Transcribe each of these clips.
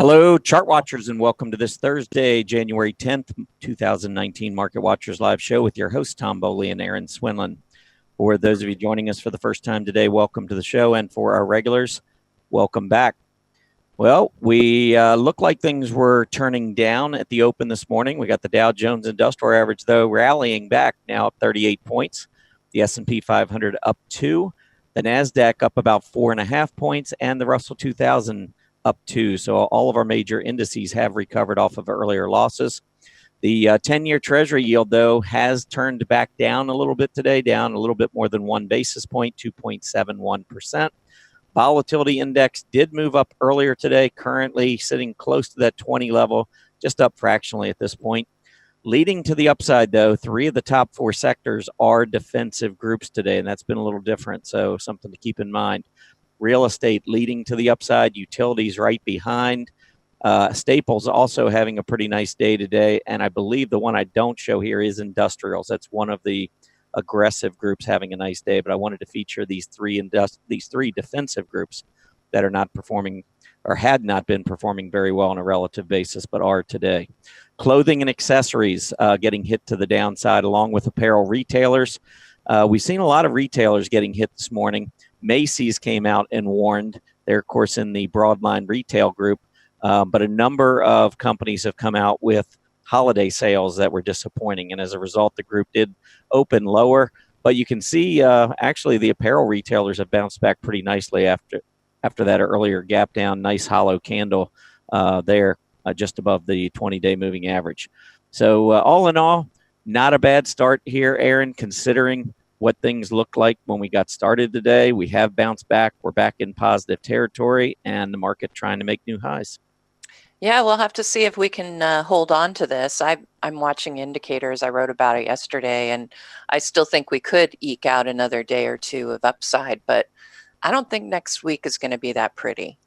Hello, chart watchers, and welcome to this Thursday, January 10th, 2019 Market Watchers Live Show with your hosts, Tom Bowley and Aaron Swinland. For those of you joining us for the first time today, welcome to the show. And for our regulars, welcome back. Well, we look like things were turning down at the open this morning. We got the Dow Jones Industrial Average, though, rallying back now up 38 points. The S&P 500 up 2. The NASDAQ up about 4.5 points, and the Russell 2000 up 2. So all of our major indices have recovered off of earlier losses. The 10-year Treasury yield, though, has turned back down a little bit today, down a little bit more than 1 basis point, 2.71%. Volatility index did move up earlier today, currently sitting close to that 20 level, just up fractionally at this point. Leading to the upside, though, 3 of the top 4 sectors are defensive groups today, and that's been a little different, so something to keep in mind. Real estate leading to the upside, utilities right behind. Staples also having a pretty nice day today, and I believe the one I don't show here is industrials. That's one of the aggressive groups having a nice day, but I wanted to feature these three defensive groups that are not performing or had not been performing very well on a relative basis, but are today. Clothing and accessories getting hit to the downside, along with apparel retailers. We've seen a lot of retailers getting hit this morning. Macy's came out and warned. They're, of course, in the broadline retail group, but a number of companies have come out with holiday sales that were disappointing, and as a result, the group did open lower. But you can see, actually, the apparel retailers have bounced back pretty nicely after that earlier gap down. Nice hollow candle there, just above the 20-day moving average. So all in all, not a bad start here, Aaron, considering what things looked like when we got started today. We have bounced back. We're back in positive territory, and the market trying to make new highs. Yeah, we'll have to see if we can hold on to this. I'm watching indicators. I wrote about it yesterday, and I still think we could eke out another day or two of upside, but I don't think next week is going to be that pretty.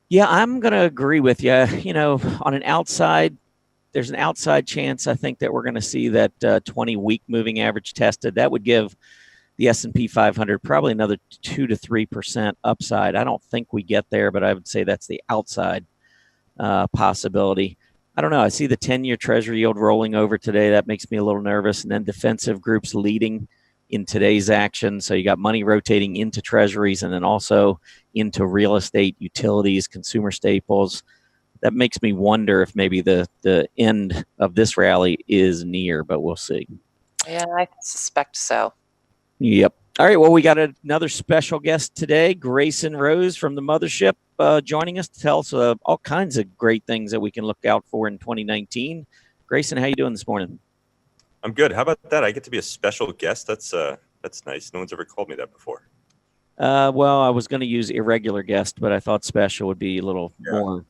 Yeah, I'm going to agree with you. You know, on an outside, there's an outside chance, I think, that we're going to see that 20-week moving average tested. That would give the S&P 500 probably another 2 to 3% upside. I don't think we get there, but I would say that's the outside possibility. I don't know. I see the 10-year Treasury yield rolling over today. That makes me a little nervous. And then defensive groups leading in today's action. So you got money rotating into treasuries and then also into real estate, utilities, consumer staples. That makes me wonder if maybe the end of this rally is near, but we'll see. Yeah, I suspect so. Yep. All right. Well, we got another special guest today, Grayson Roze from the Mothership, joining us to tell us all kinds of great things that we can look out for in 2019. Grayson, how you doing this morning? I'm good. How about that? I get to be a special guest. That's nice. No one's ever called me that before. Well, I was going to use irregular guest, but I thought special would be a little more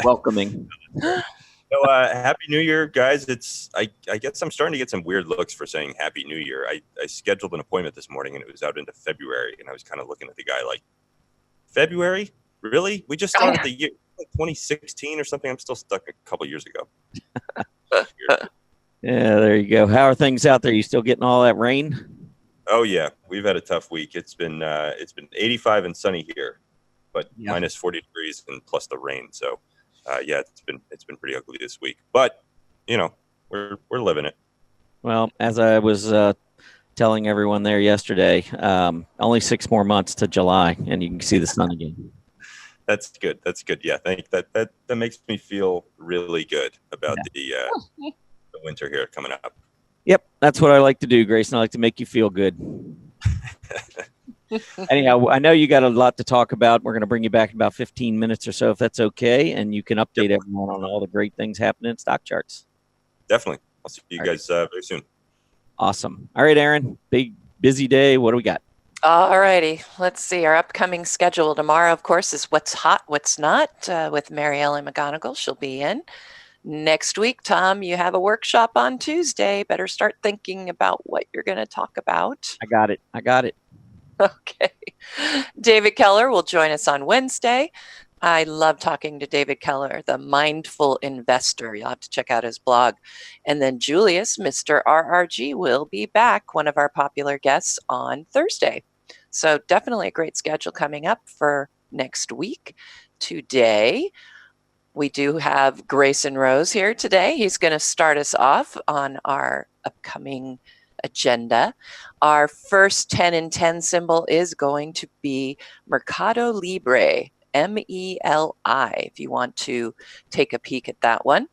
welcoming. So, Happy New Year, guys. I guess I'm starting to get some weird looks for saying Happy New Year. I scheduled an appointment this morning, and it was out into February, and I was kind of looking at the guy like, February? Really? We just started the year, like 2016 or something. I'm still stuck a couple years ago. Yeah, there you go. How are things out there? You still getting all that rain? Oh yeah, we've had a tough week. It's been 85 and sunny here, but minus 40 degrees and plus the rain. So yeah, it's been pretty ugly this week. But you know, we're living it. Well, as I was telling everyone there yesterday, only 6 more months to July, and you can see the sun again. That's good. That's good. Yeah, thank that makes me feel really good about the winter here coming up. Yep, that's what I like to do, Grayson. I like to make you feel good. Anyhow, I know you got a lot to talk about. We're going to bring you back in about 15 minutes or so, if that's okay, and you can update everyone on all the great things happening in stock charts. Definitely. I'll see you guys very soon. Awesome. All right, Aaron, big, busy day. What do we got? All righty. Let's see. Our upcoming schedule tomorrow, of course, is What's Hot, What's Not with Mary Ellen McGonigal. She'll be in. Next week, Tom, you have a workshop on Tuesday. Better start thinking about what you're going to talk about. I got it. Okay. David Keller will join us on Wednesday. I love talking to David Keller, the mindful investor. You'll have to check out his blog. And then Julius, Mr. RRG, will be back, one of our popular guests, on Thursday. So definitely a great schedule coming up for next week. today. We do have Grayson Roze here today. He's going to start us off on our upcoming agenda. Our first 10 in 10 symbol is going to be Mercado Libre, MELI, if you want to take a peek at that one.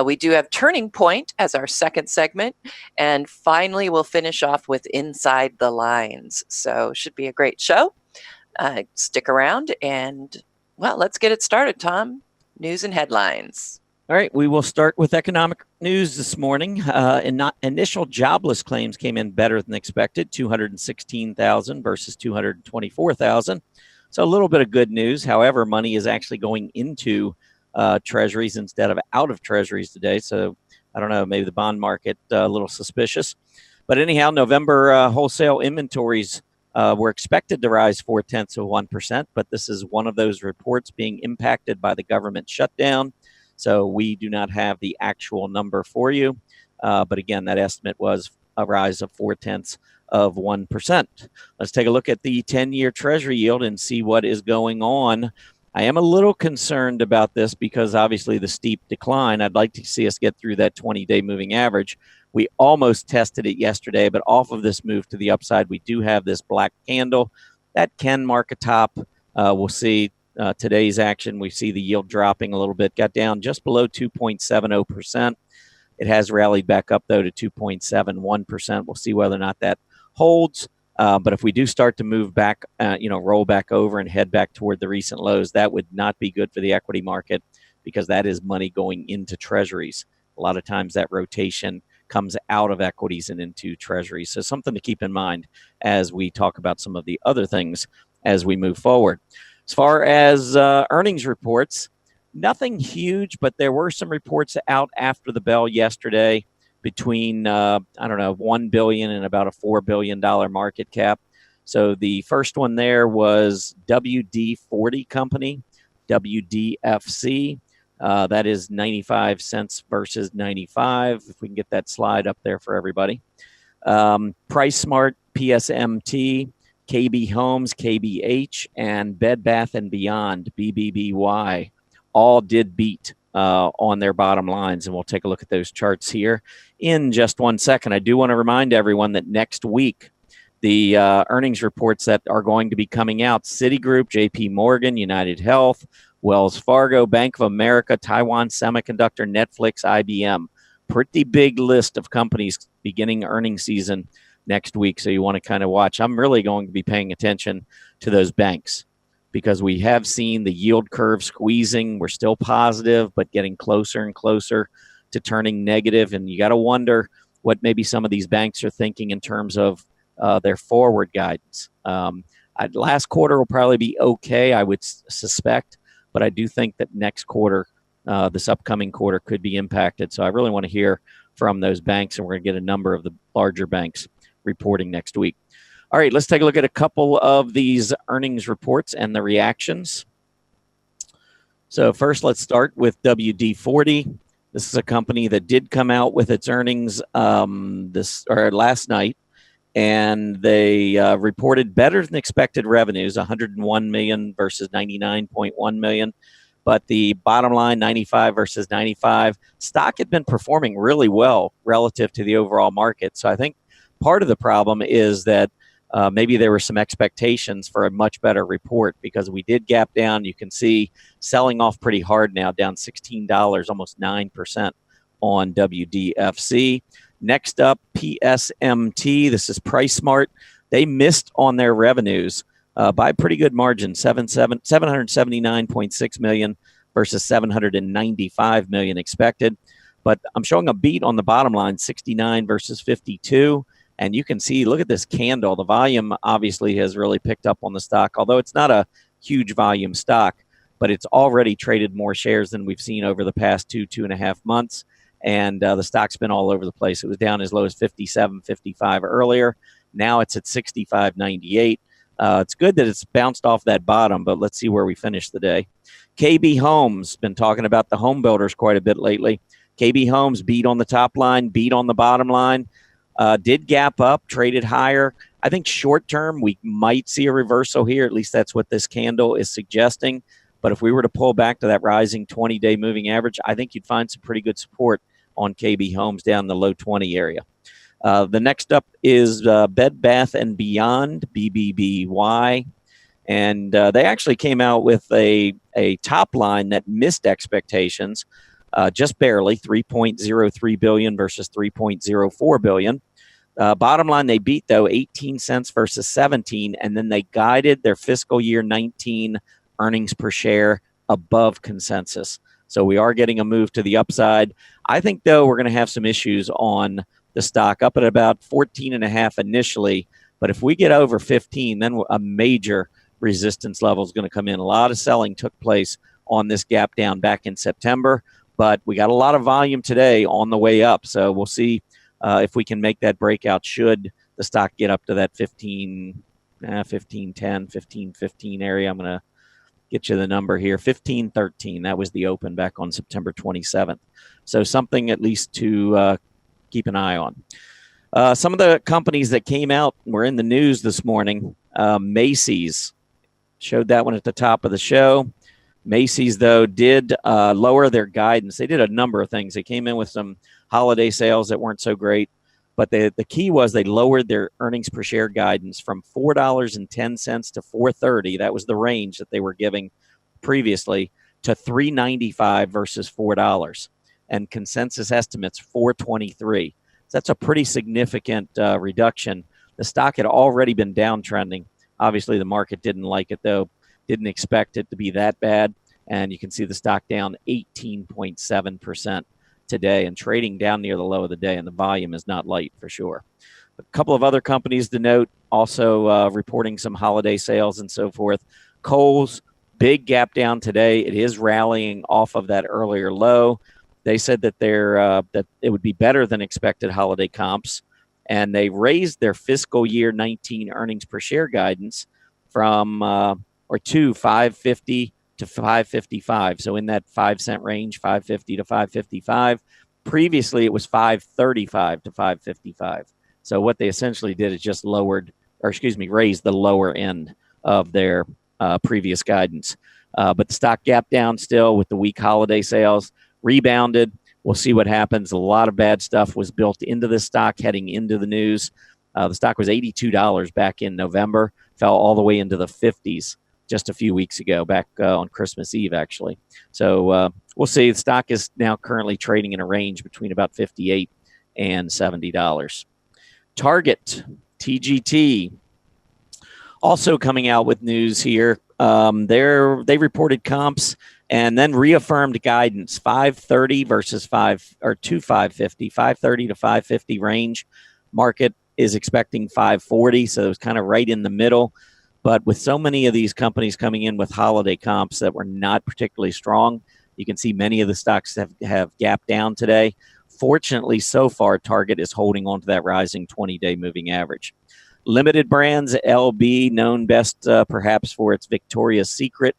We do have Turning Point as our second segment. And finally, we'll finish off with Inside the Lines. So should be a great show. Stick around and, well, let's get it started, Tom. News and headlines. All right, we will start with economic news this morning. Initial jobless claims came in better than expected, 216,000 versus 224,000. So a little bit of good news. However, money is actually going into treasuries instead of out of treasuries today. So I don't know, maybe the bond market a little suspicious. But anyhow, November wholesale inventories were expected to rise 0.4%, but this is one of those reports being impacted by the government shutdown. So we do not have the actual number for you. But again, that estimate was a rise of 0.4%. Let's take a look at the 10-year Treasury yield and see what is going on. I am a little concerned about this because obviously the steep decline. I'd like to see us get through that 20-day moving average. We almost tested it yesterday, but off of this move to the upside, we do have this black candle. That can mark a top. We'll see today's action. We see the yield dropping a little bit, got down just below 2.70%. It has rallied back up, though, to 2.71%. We'll see whether or not that holds. But if we do start to move back, roll back over and head back toward the recent lows, that would not be good for the equity market because that is money going into treasuries. A lot of times that rotation comes out of equities and into treasuries. So something to keep in mind as we talk about some of the other things as we move forward. As far as earnings reports, nothing huge, but there were some reports out after the bell yesterday between, $1 billion and about a $4 billion market cap. So the first one there was WD-40 company, WDFC. That is 95 cents versus 95. If we can get that slide up there for everybody. Price Smart, PSMT, KB Homes, KBH, and Bed Bath & Beyond, BBBY, all did beat on their bottom lines. And we'll take a look at those charts here in just 1 second. I do want to remind everyone that next week, the earnings reports that are going to be coming out, Citigroup, JP Morgan, United Health, Wells Fargo, Bank of America, Taiwan Semiconductor, Netflix, IBM. Pretty big list of companies beginning earnings season next week. So you want to kind of watch. I'm really going to be paying attention to those banks because we have seen the yield curve squeezing. We're still positive, but getting closer and closer to turning negative. And you got to wonder what maybe some of these banks are thinking in terms of their forward guidance. Last quarter will probably be okay, I would suspect. But I do think that next quarter, this upcoming quarter, could be impacted. So I really want to hear from those banks, and we're going to get a number of the larger banks reporting next week. All right, let's take a look at a couple of these earnings reports and the reactions. So first, let's start with WD-40. This is a company that did come out with its earnings last night, and they reported better than expected revenues, $101 million versus $99.1 million. But the bottom line, 95 versus 95. Stock had been performing really well relative to the overall market. So I think part of the problem is that maybe there were some expectations for a much better report because we did gap down. You can see selling off pretty hard now, down $16, almost 9% on WDFC. Next up, PSMT. This is Price Smart. They missed on their revenues by a pretty good margin, $779.6 million versus $795 million expected. But I'm showing a beat on the bottom line, 69 versus 52. And you can see, look at this candle. The volume obviously has really picked up on the stock, although it's not a huge volume stock, but it's already traded more shares than we've seen over the past 2.5 months. And the stock's been all over the place. It was down as low as 57.55 earlier. Now it's at 65.98. It's good that it's bounced off that bottom, but let's see where we finish the day. KB Homes, been talking about the home builders quite a bit lately. KB Homes beat on the top line, beat on the bottom line, did gap up, traded higher. I think short term we might see a reversal here. At least that's what this candle is suggesting. But if we were to pull back to that rising 20-day moving average, I think you'd find some pretty good support on KB Homes down in the low 20 area. The next up is Bed Bath & Beyond, BBBY. And they actually came out with a top line that missed expectations, just barely, $3.03 billion versus $3.04 billion. Bottom line, they beat, though, 18 cents versus 17, and then they guided their fiscal year 19 earnings per share above consensus. So we are getting a move to the upside. I think, though, we're going to have some issues on the stock, up at about 14.5 initially. But if we get over 15, then a major resistance level is going to come in. A lot of selling took place on this gap down back in September, but we got a lot of volume today on the way up. So we'll see if we can make that breakout should the stock get up to that 15.15 area. I'm going to get you the number here, 15.13. That was the open back on September 27th. So something at least to keep an eye on. Some of the companies that came out were in the news this morning. Macy's showed that one at the top of the show. Macy's, though, did lower their guidance. They did a number of things. They came in with some holiday sales that weren't so great. But the key was they lowered their earnings per share guidance from $4.10 to $4.30. That was the range that they were giving previously, to $3.95 versus $4. And consensus estimates $4.23. So that's a pretty significant reduction. The stock had already been downtrending. Obviously, the market didn't like it, though. Didn't expect it to be that bad. And you can see the stock down 18.7% today and trading down near the low of the day. And the volume is not light for sure. A couple of other companies to note, also reporting some holiday sales and so forth. Kohl's, big gap down today. It is rallying off of that earlier low. They said that that it would be better than expected holiday comps. And they raised their fiscal year 19 earnings per share guidance from to $5.50 to $5.55. So in that 5-cent range, $5.50 to $5.55. Previously, it was $5.35 to $5.55. So what they essentially did is just raised the lower end of their previous guidance. But the stock gap down still with the weak holiday sales, rebounded. We'll see what happens. A lot of bad stuff was built into the stock heading into the news. The stock was $82 back in November, fell all the way into the 50s just a few weeks ago, back on Christmas Eve, actually. So we'll see. The stock is now currently trading in a range between about $58 and $70. Target, TGT, also coming out with news here. They reported comps and then reaffirmed guidance, 530 versus 5 or to 550, 530 to 550 range. Market is expecting 540, so it was kind of right in the middle. But with so many of these companies coming in with holiday comps that were not particularly strong, you can see many of the stocks have gapped down today. Fortunately, so far, Target is holding on to that rising 20-day moving average. Limited Brands, LB, known best perhaps for its Victoria's Secret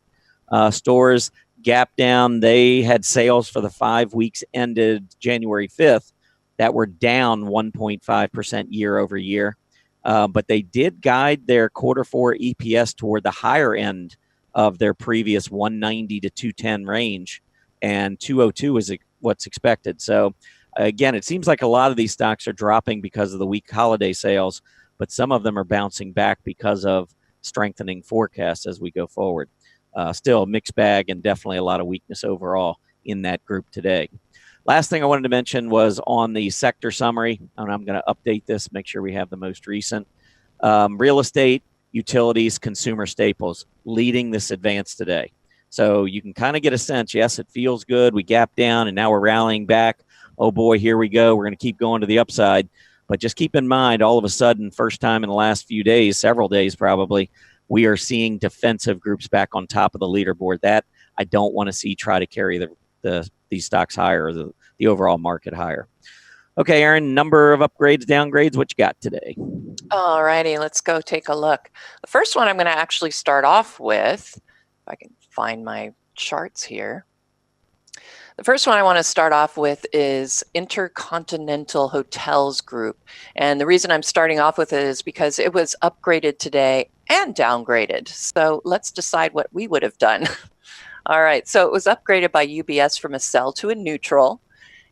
stores, gap down. They had sales for the 5 weeks ended January 5th that were down 1.5% year over year. But they did guide their quarter 4 EPS toward the higher end of their previous 190 to 210 range, and 202 is what's expected. So again, it seems like a lot of these stocks are dropping because of the weak holiday sales, but some of them are bouncing back because of strengthening forecasts as we go forward. Still a mixed bag and definitely a lot of weakness overall in that group today. Last thing I wanted to mention was on the sector summary, and I'm going to update this, make sure we have the most recent. Real estate, utilities, consumer staples leading this advance today. So you can kind of get a sense, yes, it feels good. We gapped down and now we're rallying back. Oh boy, here we go. We're going to keep going to the upside. But just keep in mind, all of a sudden, first time in the last few days, several days probably, we are seeing defensive groups back on top of the leaderboard. That I don't want to see try to carry these stocks higher, or the overall market higher. Okay, Aaron, number of upgrades, downgrades, what you got today? All righty, let's go take a look. The first one I'm going to actually start off with, if I can find my charts here. The first one I want to start off with is Intercontinental Hotels Group. And the reason I'm starting off with it is because it was upgraded today and downgraded. So let's decide what we would have done. All right, so it was upgraded by UBS from a sell to a neutral,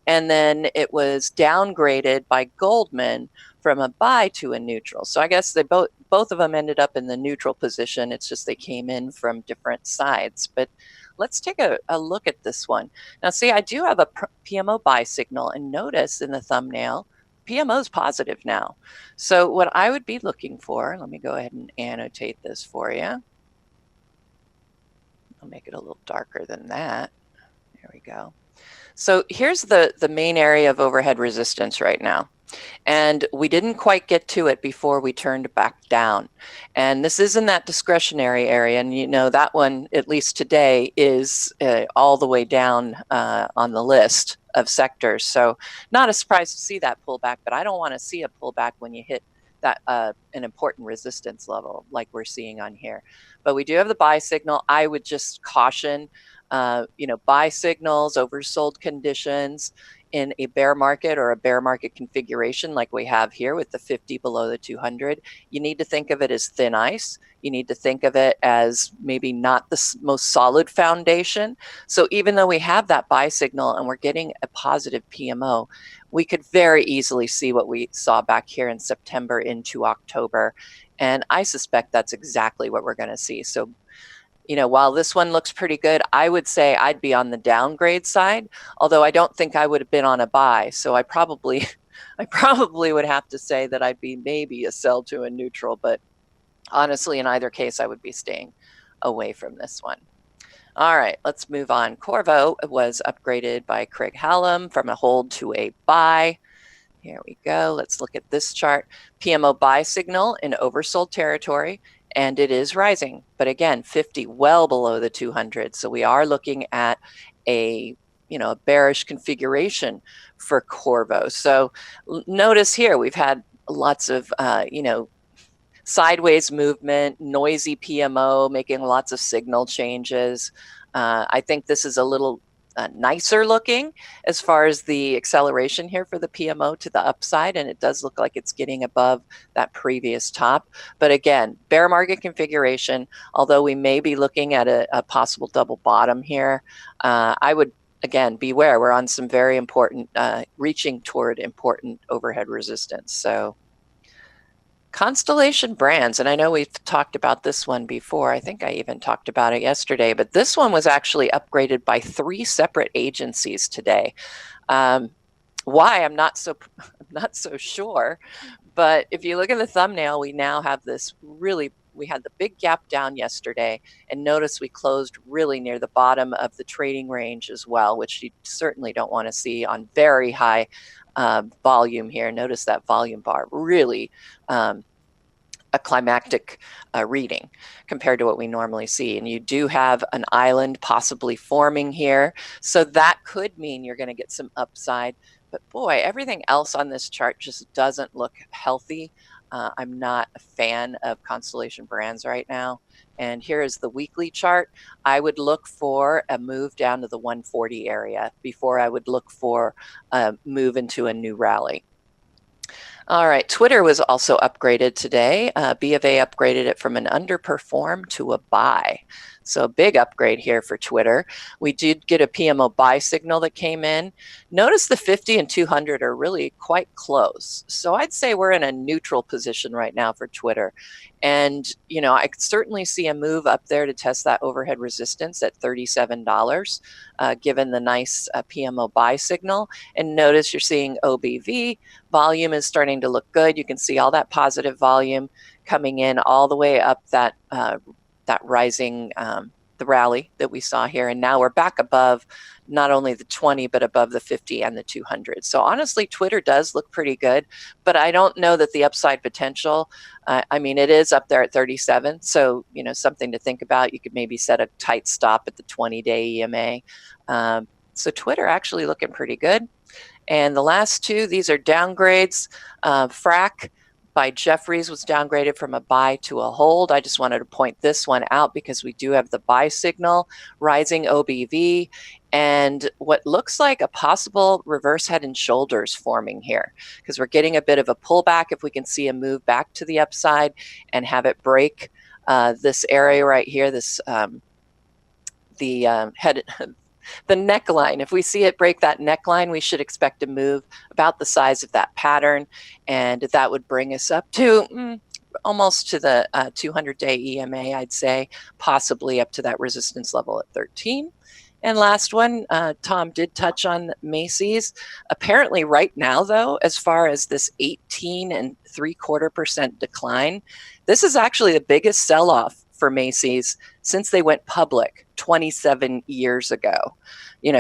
and then it was downgraded by Goldman from a buy to a neutral. So I guess they both of them ended up in the neutral position. It's just they came in from different sides. But let's take a look at this one. Now, see, I do have a PMO buy signal, and notice in the thumbnail, PMO is positive now. So what I would be looking for, let me go ahead and annotate this for you. I'll make it a little darker than that. There we go. So here's the main area of overhead resistance right now. And we didn't quite get to it before we turned back down. And this is in that discretionary area. And you know, that one, at least today, is all the way down on the list of sectors. So not a surprise to see that pullback, but I don't want to see a pullback when you hit that an important resistance level like we're seeing on here. But we do have the buy signal. I would just caution, buy signals, oversold conditions in a bear market or a bear market configuration like we have here with the 50 below the 200. You need to think of it as thin ice. You need to think of it as maybe not the most solid foundation. So even though we have that buy signal and we're getting a positive PMO, we could very easily see what we saw back here in September into October. And I suspect that's exactly what we're going to see. So, while this one looks pretty good, I would say I'd be on the downgrade side, although I don't think I would have been on a buy. So I probably would have to say that I'd be maybe a sell to a neutral, but honestly, in either case, I would be staying away from this one. All right, let's move on. Corvo was upgraded by Craig Hallam from a hold to a buy. Here we go. Let's look at this chart. PMO buy signal in oversold territory, and it is rising. But again, 50 well below the 200. So we are looking at a bearish configuration for Corvo. So notice here we've had lots of sideways movement, noisy PMO, making lots of signal changes. I think this is a little nicer looking as far as the acceleration here for the PMO to the upside, and it does look like it's getting above that previous top. But again, bear market configuration, although we may be looking at a possible double bottom here, I would again beware. We're on some very important, reaching toward important overhead resistance. So Constellation Brands, and I know we've talked about this one before. I think I even talked about it yesterday, but this one was actually upgraded by 3 separate agencies today. Why? I'm not so sure. But if you look at the thumbnail, we now have this we had the big gap down yesterday, and notice we closed really near the bottom of the trading range as well, which you certainly don't want to see on very high volume here. Notice that volume bar really a climactic reading compared to what we normally see. And you do have an island possibly forming here. So that could mean you're going to get some upside. But boy, everything else on this chart just doesn't look healthy. I'm not a fan of Constellation Brands right now. And here is the weekly chart. I would look for a move down to the 140 area before I would look for a move into a new rally. All right, Twitter was also upgraded today. B of A upgraded it from an underperform to a buy. So a big upgrade here for Twitter. We did get a PMO buy signal that came in. Notice the 50 and 200 are really quite close. So I'd say we're in a neutral position right now for Twitter. And, I could certainly see a move up there to test that overhead resistance at $37, given the nice PMO buy signal. And notice you're seeing OBV. Volume is starting to look good. You can see all that positive volume coming in all the way up that rising, the rally that we saw here. And now we're back above not only the 20, but above the 50 and the 200. So honestly, Twitter does look pretty good, but I don't know that the upside potential, it is up there at 37. So, something to think about. You could maybe set a tight stop at the 20-day EMA. So Twitter actually looking pretty good. And the last two, these are downgrades. Frac by Jeffries was downgraded from a buy to a hold. I just wanted to point this one out because we do have the buy signal, rising OBV, and what looks like a possible reverse head and shoulders forming here, because we're getting a bit of a pullback. If we can see a move back to the upside and have it break this area right here, this the head, the neckline. If we see it break that neckline, we should expect a move about the size of that pattern, and that would bring us up to almost to the 200-day EMA, I'd say, possibly up to that resistance level at 13. And last one, Tom did touch on Macy's. Apparently right now, though, as far as this 18.75% decline, this is actually the biggest sell-off for Macy's since they went public 27 years ago.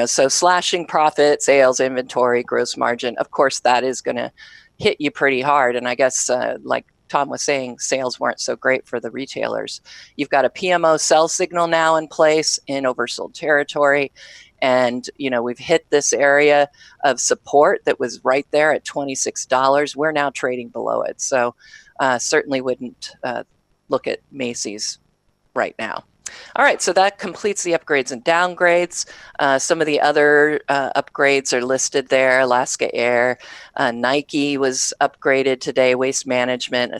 So slashing profit, sales, inventory, gross margin, of course, that is going to hit you pretty hard. And I guess like Tom was saying, sales weren't so great for the retailers. You've got a PMO sell signal now in place in oversold territory. And, we've hit this area of support that was right there at $26. We're now trading below it. So certainly wouldn't look at Macy's right now. All right, so that completes the upgrades and downgrades. Some of the other upgrades are listed there. Alaska Air, Nike was upgraded today, Waste Management,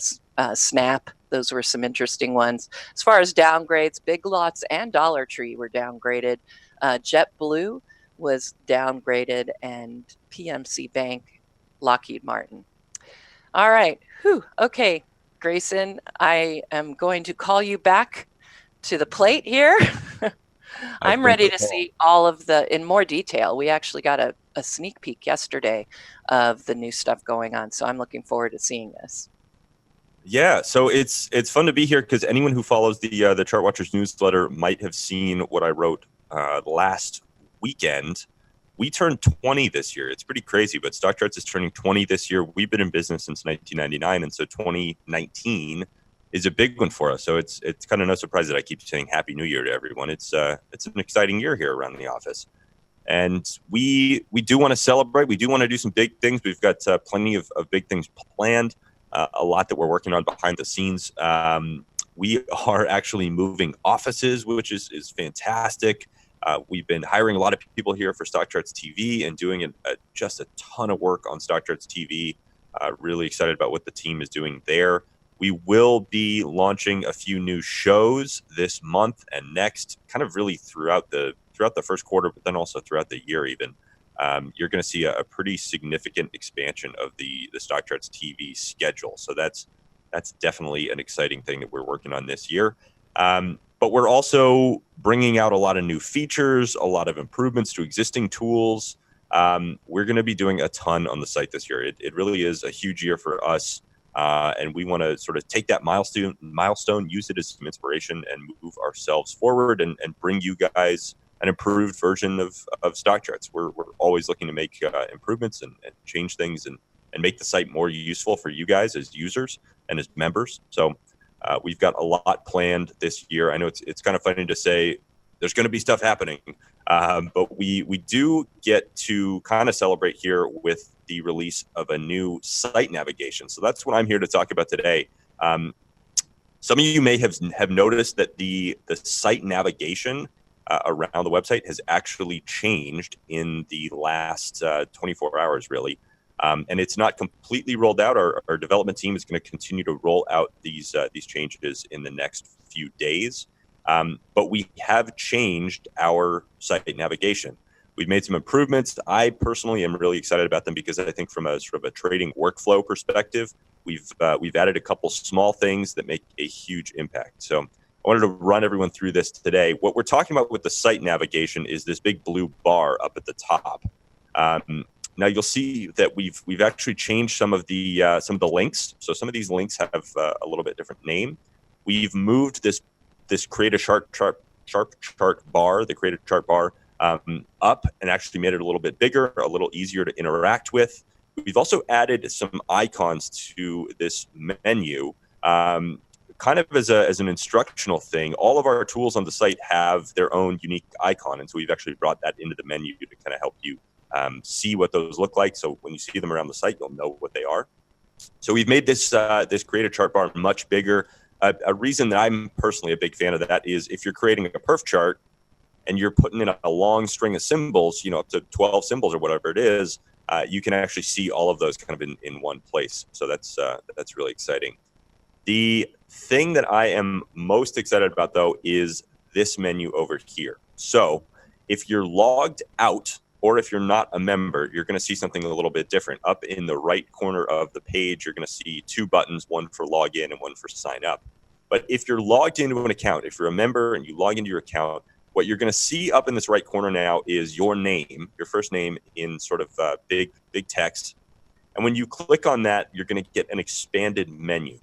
Snap. Those were some interesting ones. As far as downgrades, Big Lots and Dollar Tree were downgraded. JetBlue was downgraded, and PNC Bank, Lockheed Martin. All right, okay, Grayson, I am going to call you back to the plate here. I'm ready to see all of in more detail. We actually got a sneak peek yesterday of the new stuff going on, so I'm looking forward to seeing this. Yeah, so it's fun to be here because anyone who follows the Chart Watchers newsletter might have seen what I wrote last weekend. We turned 20 this year. It's pretty crazy, but Stock Charts is turning 20 this year. We've been in business since 1999, and so 2019 is a big one for us. So it's kind of no surprise that I keep saying Happy New Year to everyone. It's an exciting year here around the office. And we do want to celebrate. We do want to do some big things. We've got plenty of big things planned, a lot that we're working on behind the scenes. We are actually moving offices, which is fantastic. We've been hiring a lot of people here for Stock Charts TV and doing just a ton of work on Stock Charts TV. Really excited about what the team is doing there. We will be launching a few new shows this month and next, kind of really throughout the first quarter, but then also throughout the year even. You're going to see a pretty significant expansion of the Stock Charts TV schedule. So that's definitely an exciting thing that we're working on this year. But we're also bringing out a lot of new features, a lot of improvements to existing tools. We're going to be doing a ton on the site this year. It really is a huge year for us. And we want to sort of take that milestone, use it as some inspiration, and move ourselves forward and bring you guys an improved version of Stock Charts. We're always looking to make improvements and change things and make the site more useful for you guys as users and as members. So we've got a lot planned this year. I know it's kind of funny to say there's going to be stuff happening, but we do get to kind of celebrate here with the release of a new site navigation. So that's what I'm here to talk about today. Some of you may have noticed that the site navigation around the website has actually changed in the last 24 hours, really. And it's not completely rolled out. Our development team is going to continue to roll out these changes in the next few days. But we have changed our site navigation. We've made some improvements. I personally am really excited about them because I think from a sort of a trading workflow perspective, we've added a couple small things that make a huge impact. So I wanted to run everyone through this today. What we're talking about with the site navigation is this big blue bar up at the top. Now you'll see that we've actually changed some of the links. So some of these links have a little bit different name. We've moved this create a sharp chart bar, the create a chart bar, up and actually made it a little bit bigger, a little easier to interact with. We've also added some icons to this menu, kind of as an instructional thing. All of our tools on the site have their own unique icon, and so we've actually brought that into the menu to kind of help you see what those look like. So when you see them around the site, you'll know what they are. So we've made this create a chart bar much bigger. A reason that I'm personally a big fan of that is if you're creating a perf chart and you're putting in a long string of symbols, up to 12 symbols or whatever it is, you can actually see all of those kind of in one place. So that's really exciting. The thing that I am most excited about, though, is this menu over here. So if you're logged out, or if you're not a member, you're going to see something a little bit different. Up in the right corner of the page, you're going to see two buttons, one for login and one for sign up. But if you're logged into an account, if you're a member and you log into your account, what you're going to see up in this right corner now is your name, your first name in sort of big text. And when you click on that, you're going to get an expanded menu.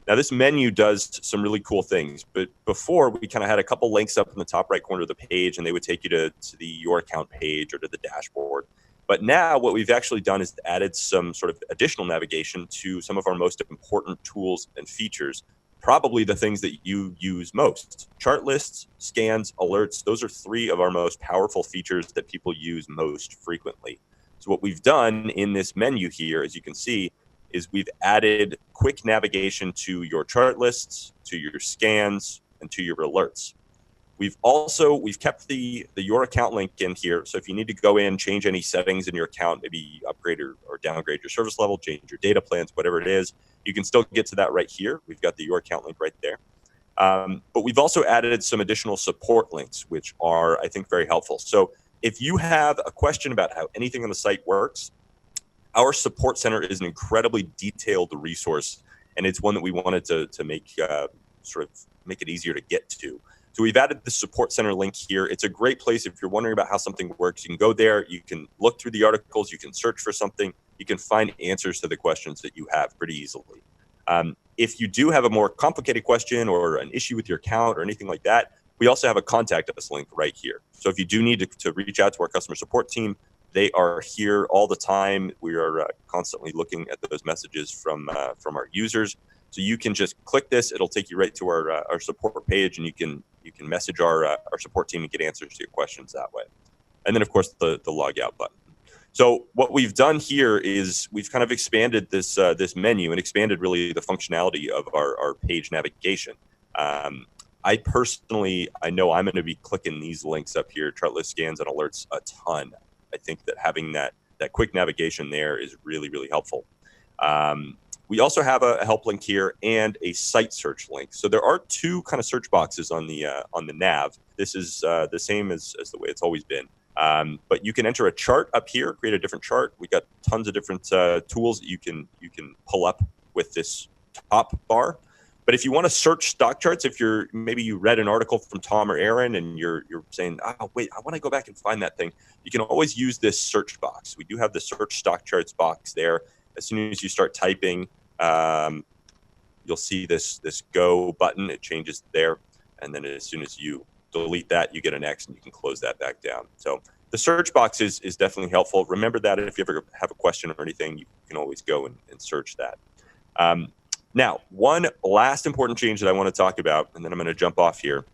Now, this menu does some really cool things, but before we kind of had a couple links up in the top right corner of the page, and they would take you to the Your Account page or to the dashboard. But now what we've actually done is added some sort of additional navigation to some of our most important tools and features, probably the things that you use most. Chart lists, scans, alerts, those are three of our most powerful features that people use most frequently. So what we've done in this menu here, as you can see, is we've added quick navigation to your chart lists, to your scans, and to your alerts. We've kept the Your Account link in here. So if you need to go in, change any settings in your account, maybe upgrade or downgrade your service level, change your data plans, whatever it is, you can still get to that right here. We've got the Your Account link right there. But we've also added some additional support links, which are, I think, very helpful. So if you have a question about how anything on the site works, our support center is an incredibly detailed resource, and it's one that we wanted to make make it easier to get to. So we've added the support center link here. It's a great place if you're wondering about how something works. You can go there, you can look through the articles, you can search for something, you can find answers to the questions that you have pretty easily. If you do have a more complicated question or an issue with your account or anything like that, we also have a contact us link right here. So if you do need to reach out to our customer support team, they are here all the time. We are constantly looking at those messages from our users. So you can just click this; it'll take you right to our support page, and you can message our support team and get answers to your questions that way. And then, of course, the log out button. So what we've done here is we've kind of expanded this menu and expanded really the functionality of our page navigation. I know I'm going to be clicking these links up here, chart list, scans, and alerts a ton. I think that having that quick navigation there is really, really helpful. We also have a help link here and a site search link. So there are two kind of search boxes on the nav. This is the same as the way it's always been. But you can enter a chart up here, create a different chart. We got tons of different tools that you can pull up with this top bar. But if you want to search stock charts, if maybe you read an article from Tom or Aaron and you're saying, oh, wait, I want to go back and find that thing, you can always use this search box. We do have the search stock charts box there. As soon as you start typing, you'll see this go button. It changes there. And then as soon as you delete that, you get an X and you can close that back down. So the search box is definitely helpful. Remember that if you ever have a question or anything, you can always go and search that. Now, one last important change that I want to talk about, and then I'm going to jump off here,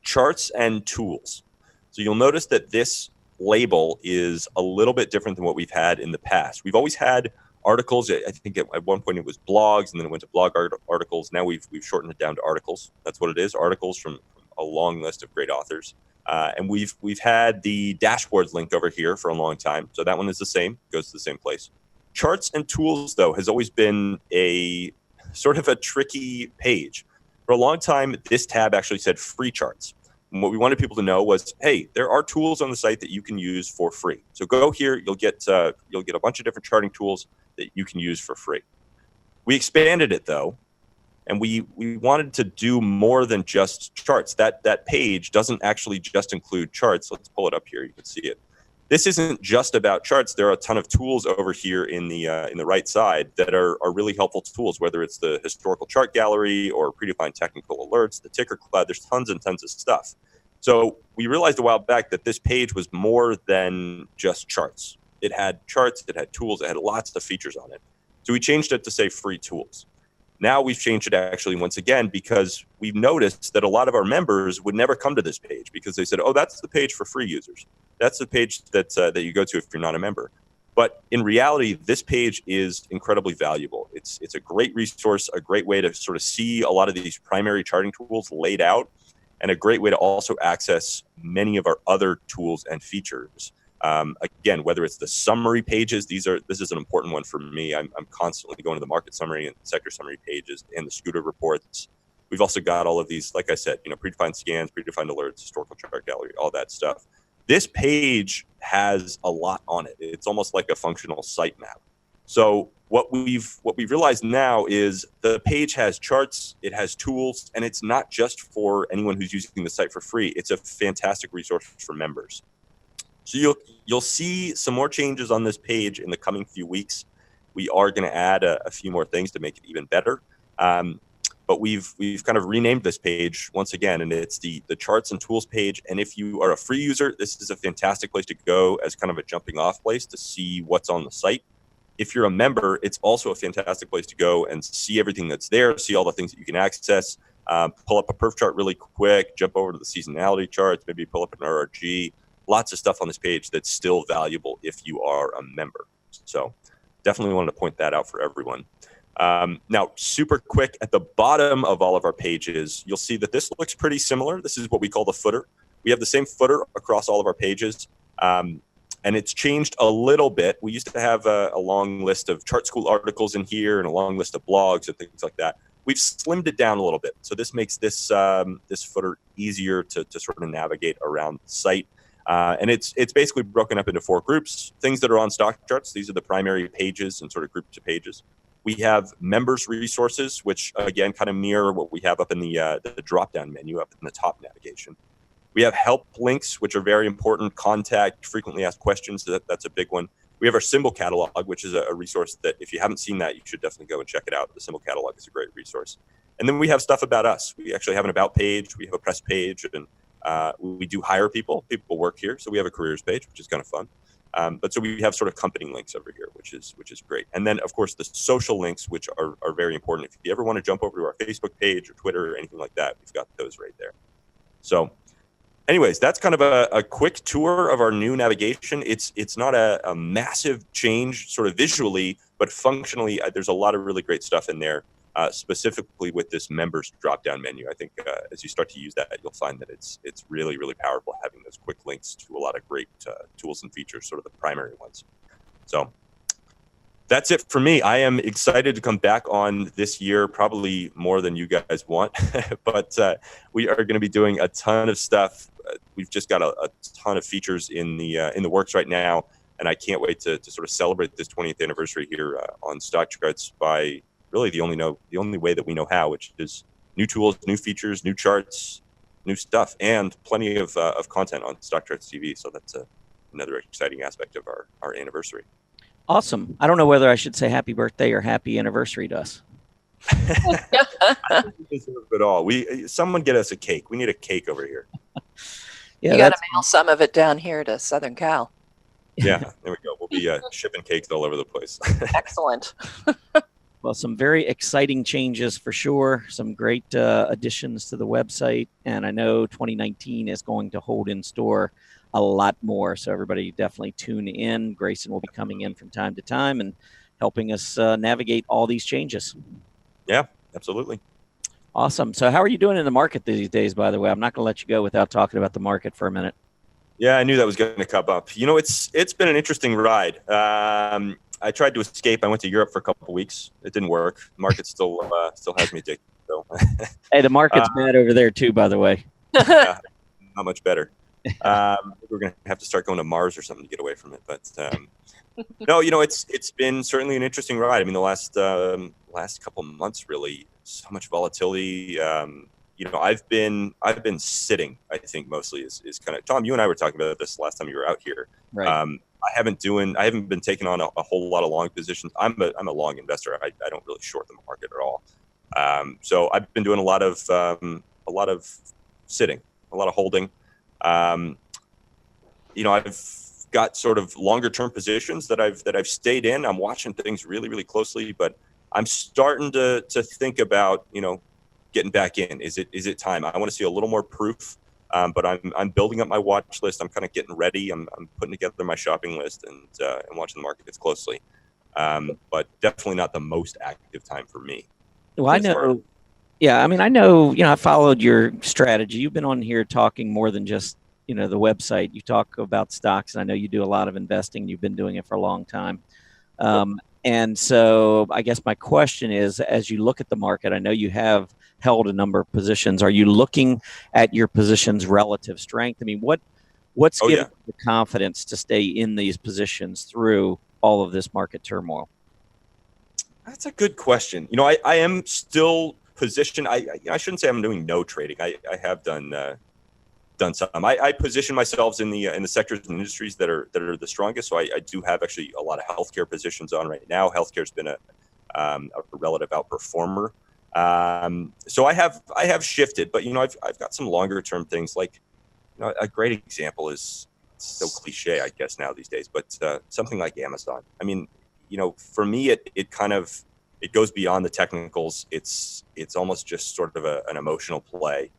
charts and tools. So you'll notice that this label is a little bit different than what we've had in the past. We've always had articles. I think at one point it was blogs, and then it went to blog articles. Now we've shortened it down to articles. That's what it is, articles from a long list of great authors. And we've had the dashboards link over here for a long time. So that one is the same, goes to the same place. Charts and tools, though, has always been a sort of a tricky page. For a long time, this tab actually said free charts. And what we wanted people to know was, hey, there are tools on the site that you can use for free. So go here, you'll get a bunch of different charting tools that you can use for free. We expanded it, though, and we wanted to do more than just charts. That page doesn't actually just include charts. Let's pull it up here. You can see it. This isn't just about charts. There are a ton of tools over here in the right side that are really helpful tools, whether it's the historical chart gallery or predefined technical alerts, the ticker cloud. There's tons and tons of stuff. So we realized a while back that this page was more than just charts. It had charts, it had tools, it had lots of features on it. So we changed it to say free tools. Now we've changed it actually once again because we've noticed that a lot of our members would never come to this page because they said, oh, that's the page for free users. That's the page that you go to if you're not a member. But in reality, this page is incredibly valuable. It's a great resource, a great way to sort of see a lot of these primary charting tools laid out, and a great way to also access many of our other tools and features. Again, whether it's the summary pages, this is an important one for me. I'm constantly going to the market summary and sector summary pages and the scooter reports. We've also got all of these, like I said, predefined scans, predefined alerts, historical chart gallery, all that stuff. This page has a lot on it. It's almost like a functional sitemap. So what we've realized now is the page has charts, it has tools, and it's not just for anyone who's using the site for free. It's a fantastic resource for members. So you'll see some more changes on this page in the coming few weeks. We are going to add a few more things to make it even better. But we've kind of renamed this page once again, and it's the charts and tools page. And if you are a free user, this is a fantastic place to go as kind of a jumping off place to see what's on the site. If you're a member, it's also a fantastic place to go and see everything that's there, see all the things that you can access, pull up a perf chart really quick, jump over to the seasonality charts, maybe pull up an RRG. Lots of stuff on this page that's still valuable if you are a member. So definitely wanted to point that out for everyone. Now, super quick, at the bottom of all of our pages, you'll see that this looks pretty similar. This is what we call the footer. We have the same footer across all of our pages, and it's changed a little bit. We used to have a long list of chart school articles in here and a long list of blogs and things like that. We've slimmed it down a little bit. So this makes this footer easier to sort of navigate around the site. And it's basically broken up into 4 groups. Things that are on stock charts, these are the primary pages and sort of groups of pages. We have members resources, which again kind of mirror what we have up in the drop-down menu up in the top navigation. We have help links, which are very important. Contact, frequently asked questions, that's a big one. We have our symbol catalog, which is a resource that if you haven't seen that, you should definitely go and check it out. The symbol catalog is a great resource. And then we have stuff about us. We actually have an about page. We have a press page, and we do hire people. People work here, so we have a careers page, which is kind of fun. But so we have sort of company links over here, which is great. And then, of course, the social links, which are very important. If you ever want to jump over to our Facebook page or Twitter or anything like that, we've got those right there. So anyways, that's kind of a quick tour of our new navigation. It's not a massive change sort of visually, but functionally, there's a lot of really great stuff in there. Specifically with this members drop-down menu. I think as you start to use that, you'll find that it's really, really powerful having those quick links to a lot of great tools and features, sort of the primary ones. So that's it for me. I am excited to come back on this year, probably more than you guys want, but we are going to be doing a ton of stuff. We've just got a ton of features in the works right now, and I can't wait to sort of celebrate this 20th anniversary here on Stock Charts by really the only way that we know how, which is new tools, new features, new charts, new stuff, and plenty of content on Stock Charts TV. So that's another exciting aspect of our anniversary. Awesome. I don't know whether I should say happy birthday or happy anniversary to us. I think we deserve it all. Someone get us a cake. We need a cake over here. Yeah, you got to mail some of it down here to Southern Cal. Yeah, there we go. We'll be shipping cakes all over the place. Excellent. Well, some very exciting changes for sure. Some great additions to the website. And I know 2019 is going to hold in store a lot more. So everybody definitely tune in. Grayson will be coming in from time to time and helping us navigate all these changes. Yeah, absolutely. Awesome. So how are you doing in the market these days, by the way? I'm not going to let you go without talking about the market for a minute. Yeah, I knew that was going to come up. It's been an interesting ride. I tried to escape. I went to Europe for a couple of weeks. It didn't work. The market still has me addicted. So. Hey, the market's bad over there too, by the way. Yeah, not much better. We're going to have to start going to Mars or something to get away from it. But no, it's been certainly an interesting ride. I mean, the last couple of months, really, so much volatility. I've been sitting. I think mostly is kind of Tom. You and I were talking about this last time you were out here. Right. I haven't been taking on a whole lot of long positions. I'm a long investor. I don't really short the market at all. So I've been doing a lot of sitting, a lot of holding. I've got sort of longer term positions that I've stayed in. I'm watching things really, really closely, but I'm starting to think about, getting back in. Is it time? I want to see a little more proof. But I'm building up my watch list. I'm kind of getting ready. I'm putting together my shopping list and watching the markets closely. But definitely not the most active time for me. Well, I know. Yeah, I mean, I know. I followed your strategy. You've been on here talking more than just the website. You talk about stocks, and I know you do a lot of investing. You've been doing it for a long time. And so I guess my question is, as you look at the market, I know you have held a number of positions. Are you looking at your position's relative strength? I mean, what's giving you the confidence to stay in these positions through all of this market turmoil? That's a good question. I am still positioned. I shouldn't say I'm doing no trading. I have done some. I position myself in the sectors and industries that are the strongest. So I do have actually a lot of healthcare positions on right now. Healthcare's been a relative outperformer. So I have shifted, but I've got some longer term things. Like a great example is, so cliche, I guess, now these days, but something like Amazon. I mean, for me, it kind of goes beyond the technicals. It's almost just sort of an emotional play.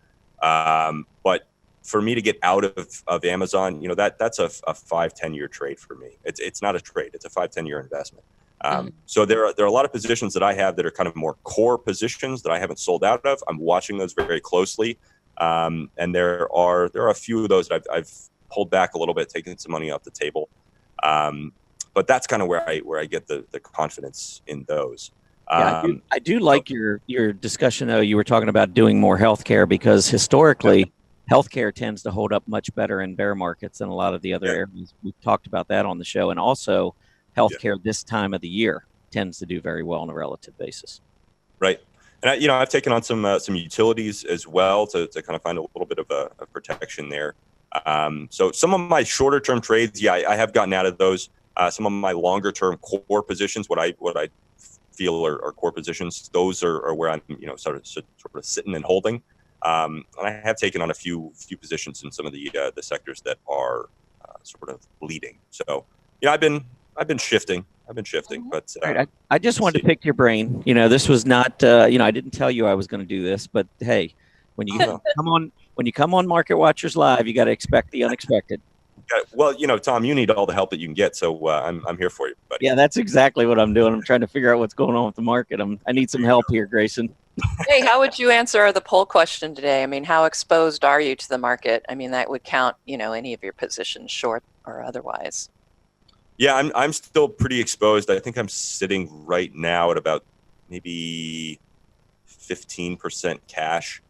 But for me to get out of Amazon, that's a 5-10 year trade for me. It's not a trade. It's a 5-10 year investment. So there are a lot of positions that I have that are kind of more core positions that I haven't sold out of. I'm watching those very closely. And there are a few of those that I've pulled back a little bit, taken some money off the table. But that's kind of where I get the confidence in those. Yeah, I do like your discussion, though. You were talking about doing more healthcare, because historically, healthcare tends to hold up much better in bear markets than a lot of the other areas. We've talked about that on the show. And also, healthcare this time of the year tends to do very well on a relative basis. Right. And I've taken on some utilities as well to kind of find a little bit of a protection there. So some of my shorter term trades, I have gotten out of those. Some of my longer term core positions, what I feel are core positions, those are where I'm sort of sitting and holding. And I have taken on a few positions in some of the sectors that are sort of leading. So I've been shifting. But right. I just wanted to pick your brain. This was not. I didn't tell you I was going to do this, but hey, when you come on Market Watchers Live, you got to expect the unexpected. Well, Tom, you need all the help that you can get, so I'm here for you, buddy. Yeah, that's exactly what I'm doing. I'm trying to figure out what's going on with the market. I need some help here, Grayson. Hey, how would you answer the poll question today? I mean, how exposed are you to the market? I mean, that would count, any of your positions, short or otherwise. Yeah, I'm still pretty exposed. I think I'm sitting right now at about maybe 15% cash.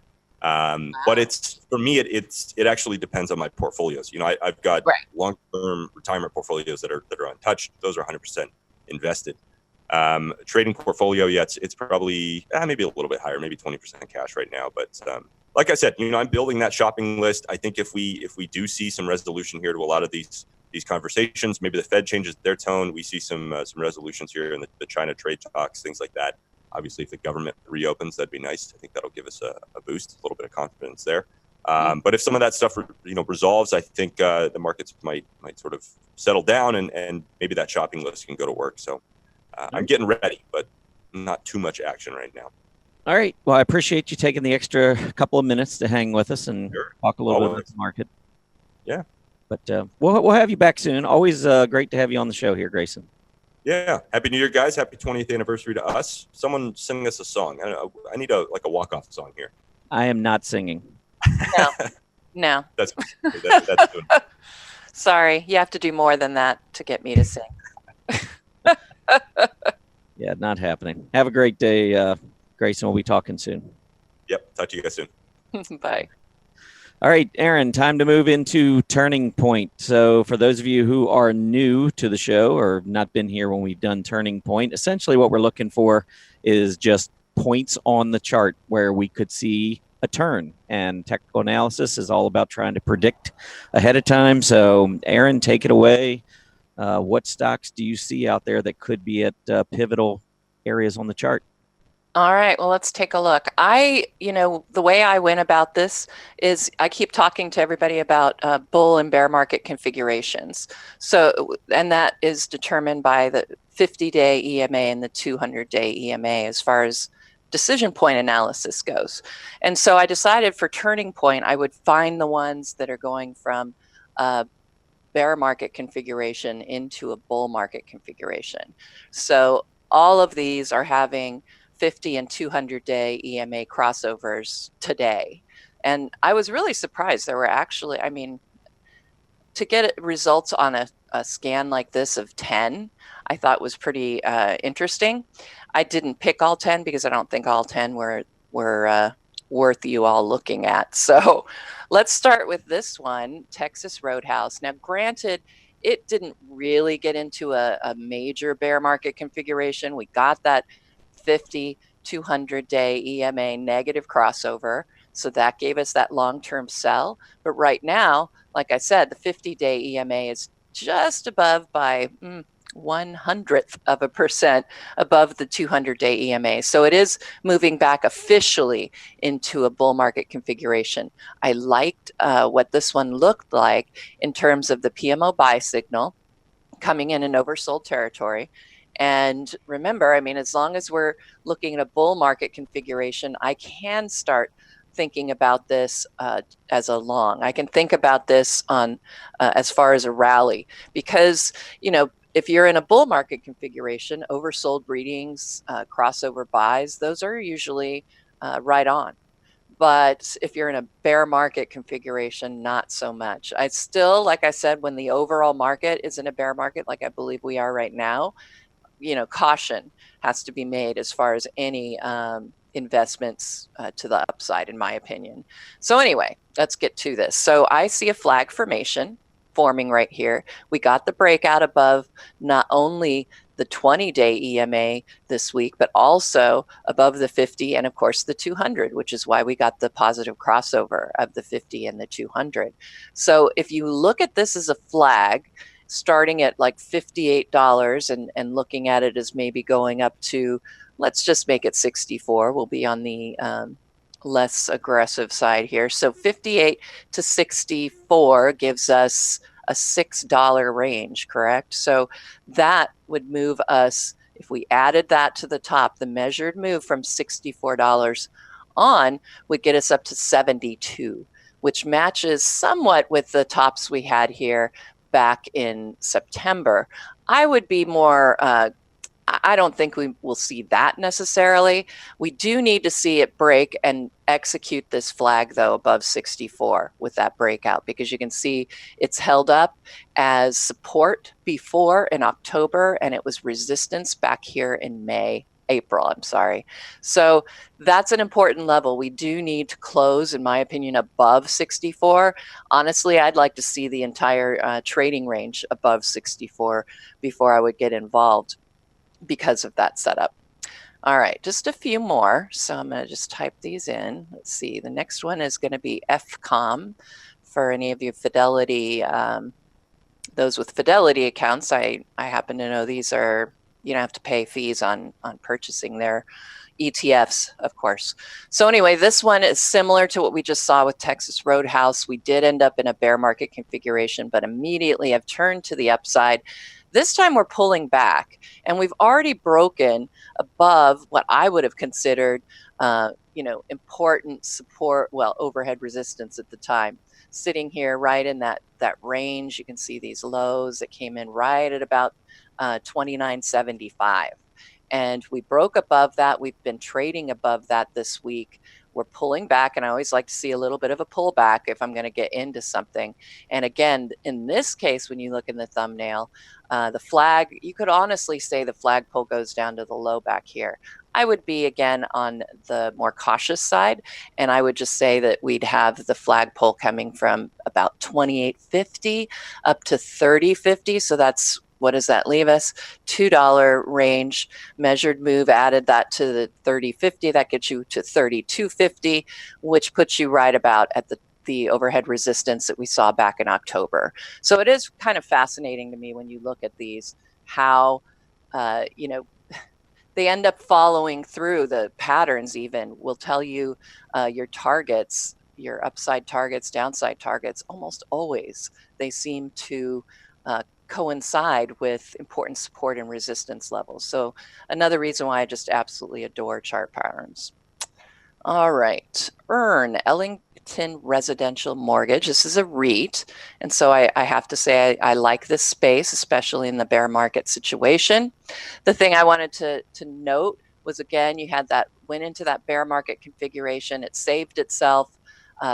Wow. But it's, for me, it actually depends on my portfolios. I've got long-term retirement portfolios that are untouched. Those are 100% invested. Trading portfolio, it's probably maybe a little bit higher, maybe 20% cash right now. But like I said, I'm building that shopping list. I think if we do see some resolution here to a lot of these conversations, maybe the Fed changes their tone, we see some resolutions here in the China trade talks, things like that. Obviously, if the government reopens, that'd be nice. I think that'll give us a boost, a little bit of confidence there. But if some of that stuff resolves, I think the markets might sort of settle down, and maybe that shopping list can go to work. So I'm getting ready, but not too much action right now. All right. Well, I appreciate you taking the extra couple of minutes to hang with us and talk a little bit about the market. Yeah. But we'll have you back soon. Always great to have you on the show here, Grayson. Yeah. Happy New Year, guys. Happy 20th anniversary to us. Someone sing us a song. I need a walk-off song here. I am not singing. No. That's good. Sorry. You have to do more than that to get me to sing. Yeah, not happening. Have a great day, Grayson. We'll be talking soon. Yep. Talk to you guys soon. Bye. All right, Aaron, time to move into Turning Point. So for those of you who are new to the show or not been here when we've done Turning Point, essentially what we're looking for is just points on the chart where we could see a turn. And technical analysis is all about trying to predict ahead of time. So Aaron, take it away. What stocks do you see out there that could be at pivotal areas on the chart? All right, well, let's take a look. The way I went about this is I keep talking to everybody about bull and bear market configurations. So, and that is determined by the 50-day EMA and the 200-day EMA as far as decision point analysis goes. And so I decided for Turning Point, I would find the ones that are going from bear market configuration into a bull market configuration. So all of these are having 50 and 200-day EMA crossovers today. And I was really surprised. There were actually, to get results on a scan like this of 10, I thought was pretty interesting. I didn't pick all 10 because I don't think all 10 were worth you all looking at. So let's start with this one, Texas Roadhouse. Now, granted, it didn't really get into a major bear market configuration. We got that 50, 200-day EMA negative crossover. So that gave us that long-term sell. But right now, like I said, the 50-day EMA is just above by 0.01% above the 200-day EMA. So it is moving back officially into a bull market configuration. I liked what this one looked like in terms of the PMO buy signal coming in an oversold territory. And remember, I mean, as long as we're looking at a bull market configuration, I can start thinking about this as a long. I can think about this on as far as a rally, because, you know, if you're in a bull market configuration, oversold readings, crossover buys, those are usually right on. But if you're in a bear market configuration, not so much. I still, like I said, when the overall market is in a bear market, like I believe we are right now, you know, caution has to be made as far as any investments to the upside, in my opinion. So anyway, let's get to this. So I see a flag formation forming right here. We got the breakout above not only the 20-day EMA this week, but also above the 50 and of course the 200, which is why we got the positive crossover of the 50 and the 200. So if you look at this as a flag, starting at like $58 and looking at it as maybe going up to, let's just make it 64. We'll be on the less aggressive side here. So 58 to 64 gives us a $6 range, correct? So that would move us, if we added that to the top, the measured move from $64 on would get us up to 72, which matches somewhat with the tops we had here back in September. I would be more, I don't think we will see that necessarily. We do need to see it break and execute this flag, though, above 64 with that breakout, because you can see it's held up as support before in October, and it was resistance back here in April, I'm sorry. So that's an important level. We do need to close, in my opinion, above 64. Honestly, I'd like to see the entire trading range above 64 before I would get involved because of that setup. All right, just a few more. So I'm going to just type these in. Let's see. The next one is going to be FCOM for any of you Fidelity, those with Fidelity accounts. I happen to know these are, you don't have to pay fees on purchasing their ETFs, of course. So anyway, this one is similar to what we just saw with Texas Roadhouse. We did end up in a bear market configuration, but immediately have turned to the upside. This time we're pulling back, and we've already broken above what I would have considered, important support, well, overhead resistance at the time. Sitting here right in that range, you can see these lows that came in right at about 29.75. And we broke above that. We've been trading above that this week. We're pulling back, and I always like to see a little bit of a pullback if I'm going to get into something. And again, in this case, when you look in the thumbnail, the flag, you could honestly say the flagpole goes down to the low back here. I would be, again, on the more cautious side, and I would just say that we'd have the flagpole coming from about 28.50 up to 30.50. So that's, what does that leave us? $2 range measured move, added that to the 30.50, that gets you to 32.50, which puts you right about at the overhead resistance that we saw back in October. So it is kind of fascinating to me when you look at these, how they end up following through. The patterns even will tell you your targets, your upside targets, downside targets, almost always they seem to coincide with important support and resistance levels. So another reason why I just absolutely adore chart patterns. All right, Ellington Residential Mortgage. This is a REIT, and so I have to say I like this space, especially in the bear market situation. The thing I wanted to note was, again, you had that, went into that bear market configuration. It saved itself.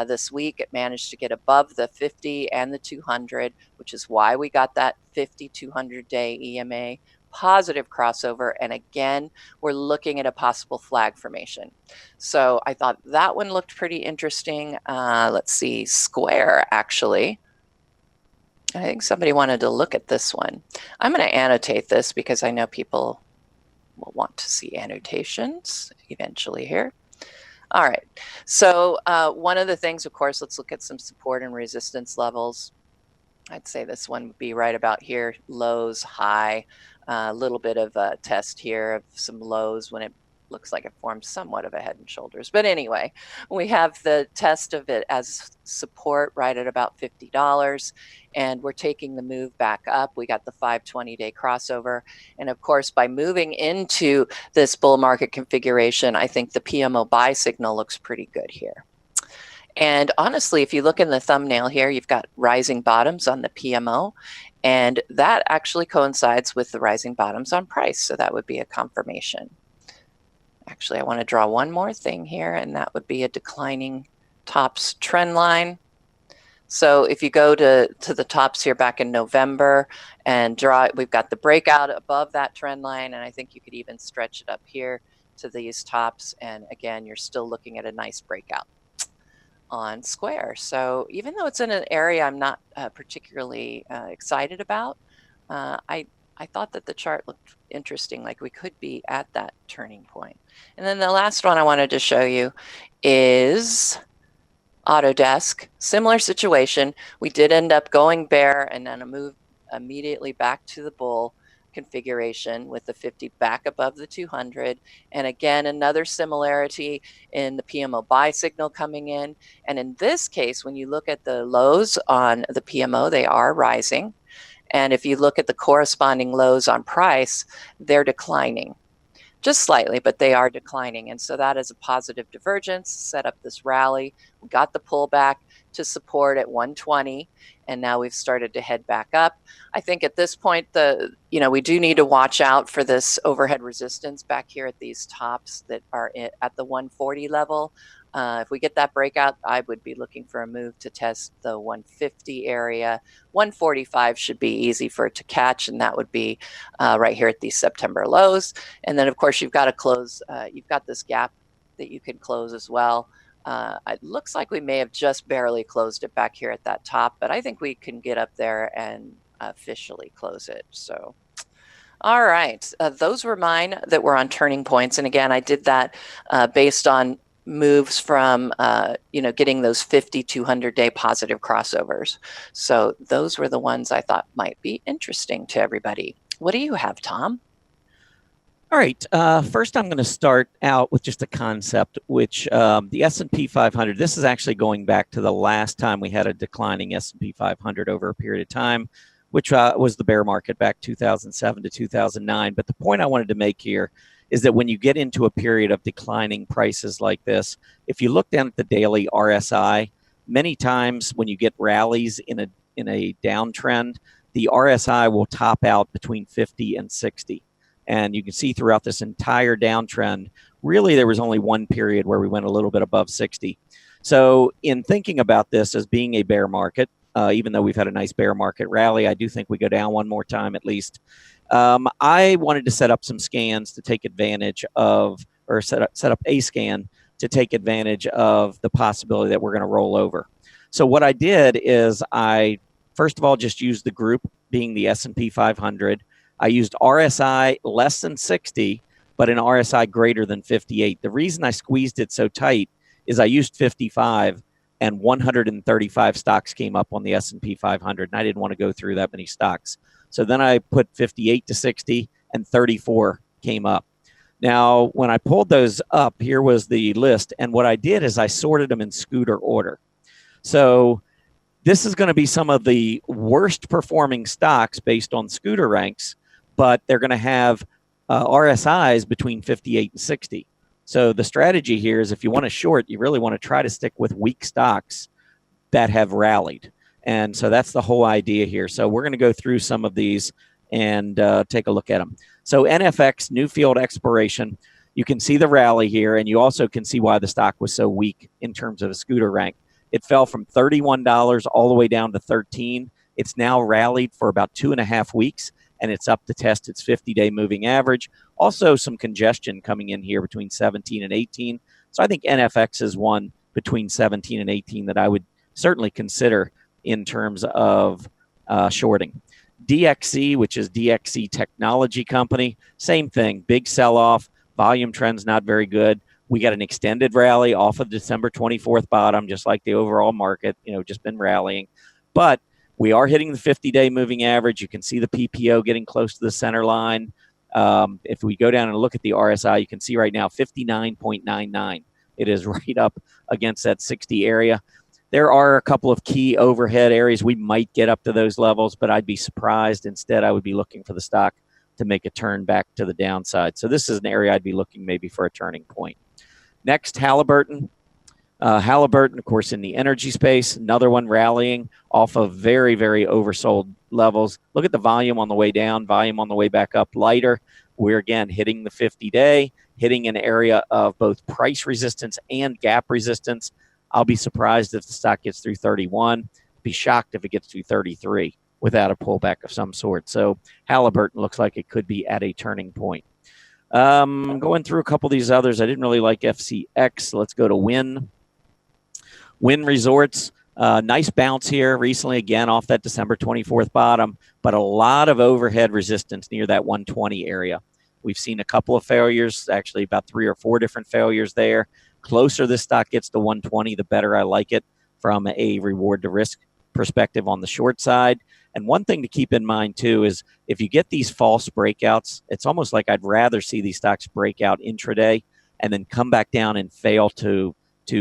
This week, it managed to get above the 50 and the 200, which is why we got that 50 200-day EMA positive crossover. And again, we're looking at a possible flag formation. So I thought that one looked pretty interesting. Let's see, Square actually. I think somebody wanted to look at this one. I'm going to annotate this because I know people will want to see annotations eventually here. All right, so one of the things, of course, let's look at some support and resistance levels. I'd say this one would be right about here, lows, high, a little bit of a test here of some lows when it looks like it forms somewhat of a head and shoulders. But anyway, we have the test of it as support right at about $50, and we're taking the move back up. We got the 520-day crossover. And of course, by moving into this bull market configuration, I think the PMO buy signal looks pretty good here. And honestly, if you look in the thumbnail here, you've got rising bottoms on the PMO, and that actually coincides with the rising bottoms on price. So that would be a confirmation. Actually, I want to draw one more thing here, and that would be a declining tops trend line. So if you go to the tops here back in November and draw, we've got the breakout above that trend line, and I think you could even stretch it up here to these tops. And again, you're still looking at a nice breakout on Square. So even though it's in an area I'm not particularly excited about, I thought that the chart looked interesting, like we could be at that turning point. And then the last one I wanted to show you is Autodesk. Similar situation. We did end up going bear and then a move immediately back to the bull configuration with the 50 back above the 200. And again, another similarity in the PMO buy signal coming in. And in this case, when you look at the lows on the PMO, they are rising. And if you look at the corresponding lows on price, they're declining. Just slightly, but they are declining. And so that is a positive divergence, set up this rally. We got the pullback to support at 120, and now we've started to head back up. I think at this point, we do need to watch out for this overhead resistance back here at these tops that are at the 140 level. If we get that breakout, I would be looking for a move to test the 150 area. 145 should be easy for it to catch, and that would be right here at these September lows. And then, of course, you've got to close. You've got this gap that you can close as well. It looks like we may have just barely closed it back here at that top, but I think we can get up there and officially close it. So. All right, those were mine that were on turning points. And again, I did that based on moves from, getting those 50, 200-day positive crossovers. So those were the ones I thought might be interesting to everybody. What do you have, Tom? All right. First, I'm going to start out with just a concept, which the S&P 500, this is actually going back to the last time we had a declining S&P 500 over a period of time, which was the bear market back 2007 to 2009. But the point I wanted to make here is that when you get into a period of declining prices like this, if you look down at the daily RSI, many times when you get rallies in a downtrend, the RSI will top out between 50 and 60. And you can see throughout this entire downtrend, really there was only one period where we went a little bit above 60. So in thinking about this as being a bear market, even though we've had a nice bear market rally, I do think we go down one more time at least. I wanted to set up some scans to take advantage of, or set up a scan to take advantage of the possibility that we're going to roll over. So what I did is I, first of all, just used the group being the S&P 500. I used RSI less than 60, but an RSI greater than 58. The reason I squeezed it so tight is I used 55 and 135 stocks came up on the S&P 500, and I didn't want to go through that many stocks. So then I put 58 to 60 and 34 came up. Now, when I pulled those up, here was the list. And what I did is I sorted them in scooter order. So this is going to be some of the worst performing stocks based on scooter ranks, but they're going to have RSIs between 58 and 60. So the strategy here is if you want to short, you really want to try to stick with weak stocks that have rallied. And so that's the whole idea here. So we're going to go through some of these and take a look at them. So NFX, new field exploration, you can see the rally here, and you also can see why the stock was so weak in terms of a scooter rank. It fell from $31 all the way down to $13. It's now rallied for about 2.5 weeks, and it's up to test its 50-day moving average. Also, some congestion coming in here between 17 and 18. So I think NFX is one between 17 and 18 that I would certainly consider in terms of shorting. DXC, which is DXC Technology Company, same thing, big sell-off, volume trends not very good. We got an extended rally off of December 24th bottom, just like the overall market, just been rallying. But we are hitting the 50-day moving average. You can see the PPO getting close to the center line. If we go down and look at the RSI, you can see right now 59.99. It is right up against that 60 area. There are a couple of key overhead areas. We might get up to those levels, but I'd be surprised. Instead, I would be looking for the stock to make a turn back to the downside. So this is an area I'd be looking maybe for a turning point. Next, Halliburton. Halliburton, of course, in the energy space, another one rallying off of very, very oversold levels. Look at the volume on the way down, volume on the way back up lighter. We're, again, hitting the 50-day, hitting an area of both price resistance and gap resistance. I'll be surprised if the stock gets through 31. Be shocked if it gets through 33 without a pullback of some sort. So Halliburton looks like it could be at a turning point. Going through a couple of these others, I didn't really like FCX. Let's go to Wynn. Wynn Resorts, nice bounce here recently, again, off that December 24th bottom, but a lot of overhead resistance near that 120 area. We've seen a couple of failures, actually about 3 or 4 different failures there. Closer this stock gets to 120, the better I like it from a reward to risk perspective on the short side. And one thing to keep in mind, too, is if you get these false breakouts, it's almost like I'd rather see these stocks break out intraday and then come back down and fail to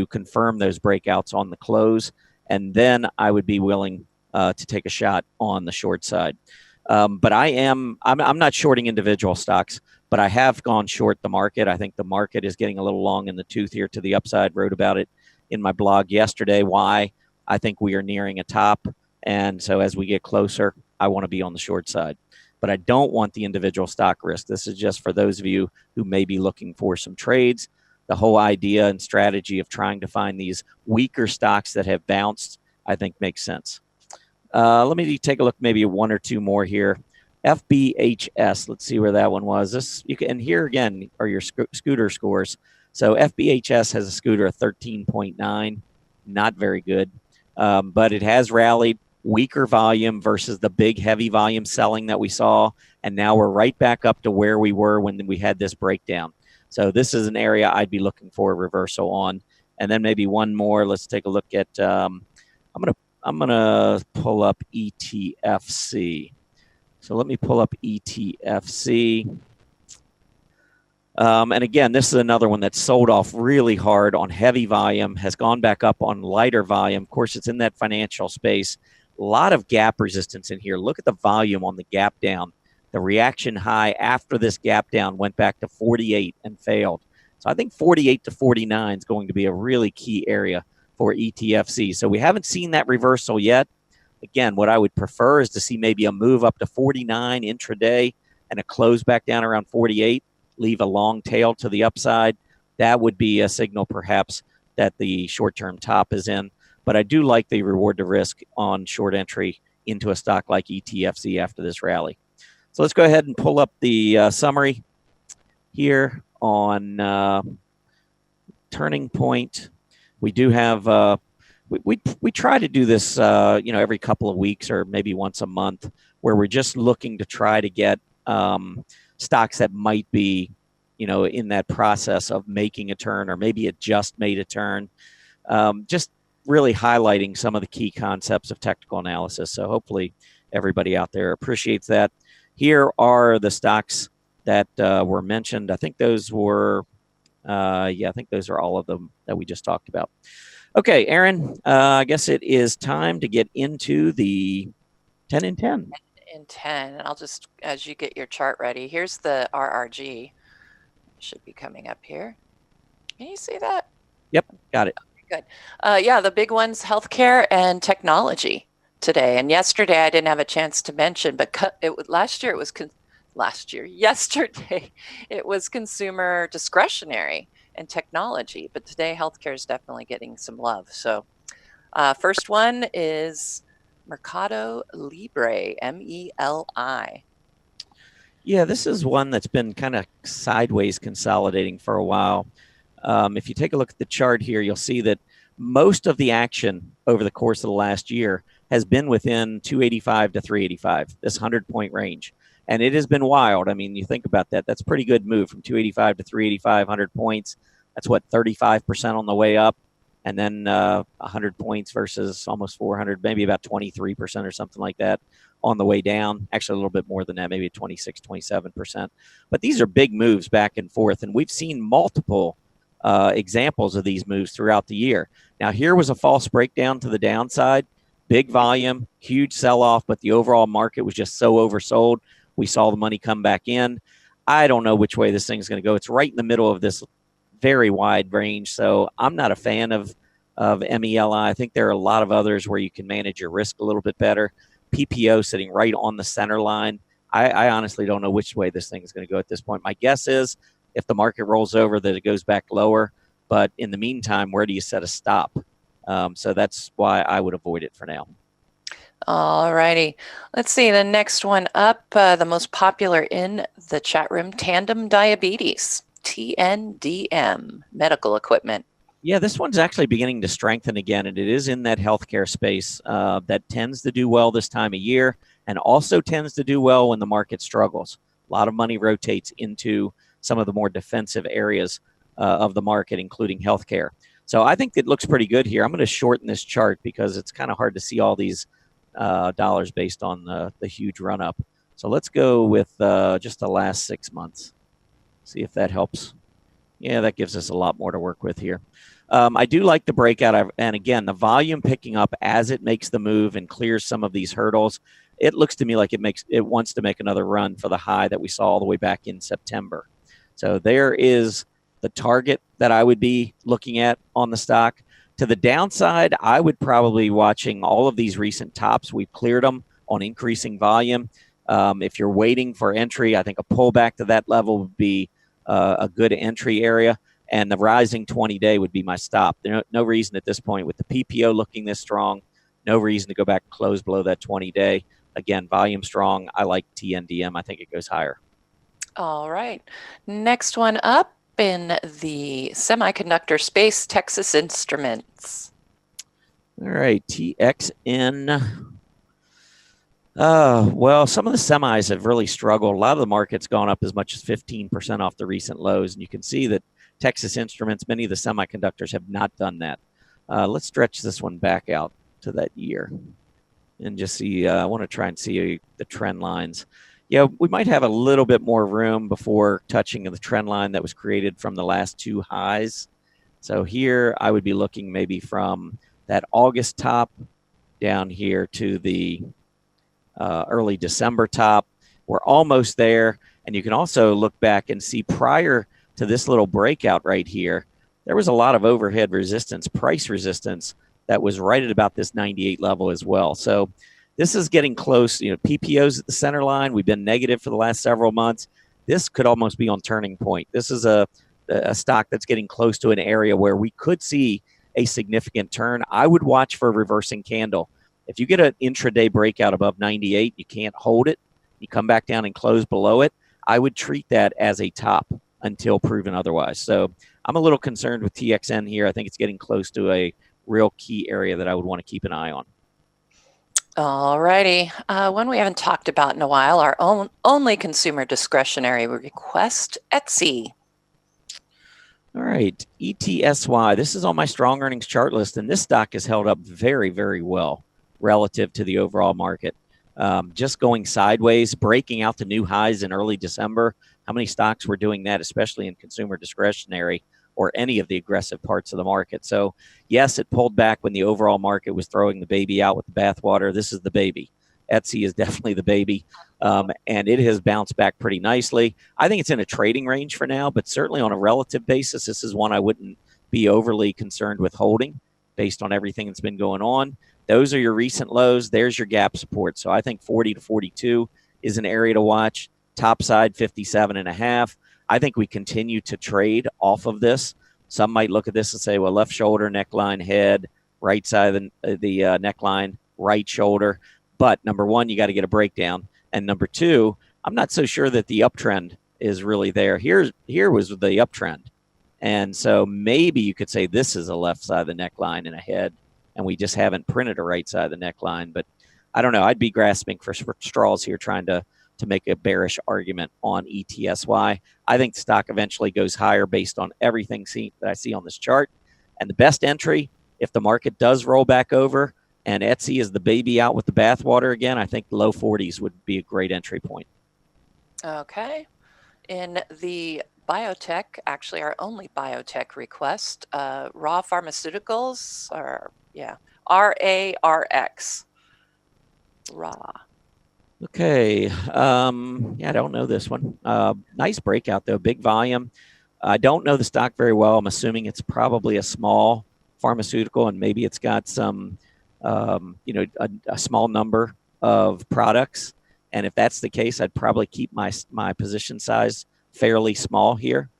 confirm those breakouts on the close. And then I would be willing to take a shot on the short side. But I'm not shorting individual stocks, but I have gone short the market. I think the market is getting a little long in the tooth here to the upside. Wrote about it in my blog yesterday, why I think we are nearing a top. And so as we get closer, I want to be on the short side. But I don't want the individual stock risk. This is just for those of you who may be looking for some trades. The whole idea and strategy of trying to find these weaker stocks that have bounced, I think makes sense. Let me take a look, maybe 1 or 2 more here. FBHS, let's see where that one was. And here again are your scooter scores. So FBHS has a scooter of 13.9, not very good. But it has rallied, weaker volume versus the big heavy volume selling that we saw. And now we're right back up to where we were when we had this breakdown. So this is an area I'd be looking for a reversal on. And then maybe one more. Let's take a look at, I'm gonna pull up ETFC. So let me pull up ETFC. And again, this is another one that's sold off really hard on heavy volume, has gone back up on lighter volume. Of course, it's in that financial space. A lot of gap resistance in here. Look at the volume on the gap down. The reaction high after this gap down went back to 48 and failed. So I think 48 to 49 is going to be a really key area for ETFC. So we haven't seen that reversal yet. Again, what I would prefer is to see maybe a move up to 49 intraday and a close back down around 48. Leave a long tail to the upside. That would be a signal perhaps that the short-term top is in. But I do like the reward to risk on short entry into a stock like ETFC after this rally. So let's go ahead and pull up the summary here on Turning Point. We do have we try to do this every couple of weeks or maybe once a month, where we're just looking to try to get stocks that might be, in that process of making a turn, or maybe it just made a turn. Just really highlighting some of the key concepts of technical analysis. So hopefully everybody out there appreciates that. Here are the stocks that were mentioned. I think those were, I think those are all of them that we just talked about. Okay, Aaron, I guess it is time to get into the 10 in 10. In 10, and I'll just, as you get your chart ready, here's the RRG. Should be coming up here. Can you see that? Yep, got it. Okay, good. Yeah, the big ones, healthcare and technology today. And yesterday I didn't have a chance to mention, but yesterday it was consumer discretionary and technology, but today healthcare is definitely getting some love. So first one is Mercado Libre, MELI. Yeah, this is one that's been kind of sideways consolidating for a while. If you take a look at the chart here, you'll see that most of the action over the course of the last year has been within 285 to 385, this 100-point range. And it has been wild. I mean, you think about that. That's a pretty good move from 285 to 385, 100 points. That's what, 35% on the way up. And then 100 points versus almost 400, maybe about 23% or something like that on the way down. Actually, a little bit more than that, maybe 26, 27%. But these are big moves back and forth. And we've seen multiple examples of these moves throughout the year. Now, here was a false breakdown to the downside, big volume, huge sell off, but the overall market was just so oversold. We saw the money come back in. I don't know which way this thing's going to go. It's right in the middle of this very wide range. So I'm not a fan of MELI. I think there are a lot of others where you can manage your risk a little bit better. PPO sitting right on the center line. I honestly don't know which way this thing is going to go at this point. My guess is if the market rolls over that it goes back lower. But in the meantime, where do you set a stop? So that's why I would avoid it for now. All righty. Let's see. The next one up, the most popular in the chat room, Tandem Diabetes, TNDM, medical equipment. Yeah, this one's actually beginning to strengthen again, and it is in that healthcare space that tends to do well this time of year and also tends to do well when the market struggles. A lot of money rotates into some of the more defensive areas of the market, including healthcare. So I think it looks pretty good here. I'm going to shorten this chart because it's kind of hard to see all these dollars based on the huge run up. So let's go with just the last 6 months. See if that helps. Yeah, that gives us a lot more to work with here. I do like the breakout. And again, the volume picking up as it makes the move and clears some of these hurdles. It looks to me like it wants to make another run for the high that we saw all the way back in September. So there is the target that I would be looking at on the stock. To the downside, I would probably be watching all of these recent tops. We've cleared them on increasing volume. If you're waiting for entry, I think a pullback to that level would be a good entry area, and the rising 20-day would be my stop. There's no reason at this point with the PPO looking this strong, no reason to go back and close below that 20-day. Again, volume strong. I like TNDM. I think it goes higher. All right. Next one up in the semiconductor space, Texas Instruments. All right, TXN. Well, some of the semis have really struggled. A lot of the market's gone up as much as 15% off the recent lows. And you can see that Texas Instruments, many of the semiconductors have not done that. Let's stretch this one back out to that year and just see. I want to try and see the trend lines. Yeah, we might have a little bit more room before touching the trend line that was created from the last two highs. So here I would be looking maybe from that August top down here to the early December top. We're almost there. And you can also look back and see prior to this little breakout right here, there was a lot of overhead resistance, price resistance that was right at about this 98 level as well. So this is getting close. PPO's at the center line. We've been negative for the last several months. This could almost be on turning point. This is a stock that's getting close to an area where we could see a significant turn. I would watch for a reversing candle. If you get an intraday breakout above 98, you can't hold it. You come back down and close below it. I would treat that as a top until proven otherwise. So I'm a little concerned with TXN here. I think it's getting close to a real key area that I would want to keep an eye on. All righty. One we haven't talked about in a while, our only consumer discretionary request, Etsy. All right, ETSY. This is on my strong earnings chart list, and this stock has held up very, very well relative to the overall market. Just going sideways, breaking out to new highs in early December. How many stocks were doing that, especially in consumer discretionary or any of the aggressive parts of the market? So, yes, it pulled back when the overall market was throwing the baby out with the bathwater. This is the baby. Etsy is definitely the baby, and it has bounced back pretty nicely. I think it's in a trading range for now, but certainly on a relative basis, this is one I wouldn't be overly concerned with holding based on everything that's been going on. Those are your recent lows. There's your gap support. So I think 40 to 42 is an area to watch. Top side, 57.5. I think we continue to trade off of this. Some might look at this and say, well, left shoulder, neckline, head, right side of the neckline, right shoulder. But number one, you got to get a breakdown. And number two, I'm not so sure that the uptrend is really there. Here was the uptrend. And so maybe you could say this is a left side of the neckline and a head, and we just haven't printed a right side of the neckline. But I don't know. I'd be grasping for straws here, trying to make a bearish argument on ETSY. I think the stock eventually goes higher based on everything that I see on this chart. And the best entry, if the market does roll back over and Etsy is the baby out with the bathwater again, I think low 40s would be a great entry point. Okay. In the biotech, actually our only biotech request, raw pharmaceuticals, or RARX. Raw. Okay. I don't know this one. Nice breakout though, big volume. I don't know the stock very well. I'm assuming it's probably a small pharmaceutical, and maybe it's got some, a small number of products. And if that's the case, I'd probably keep my position size fairly small here,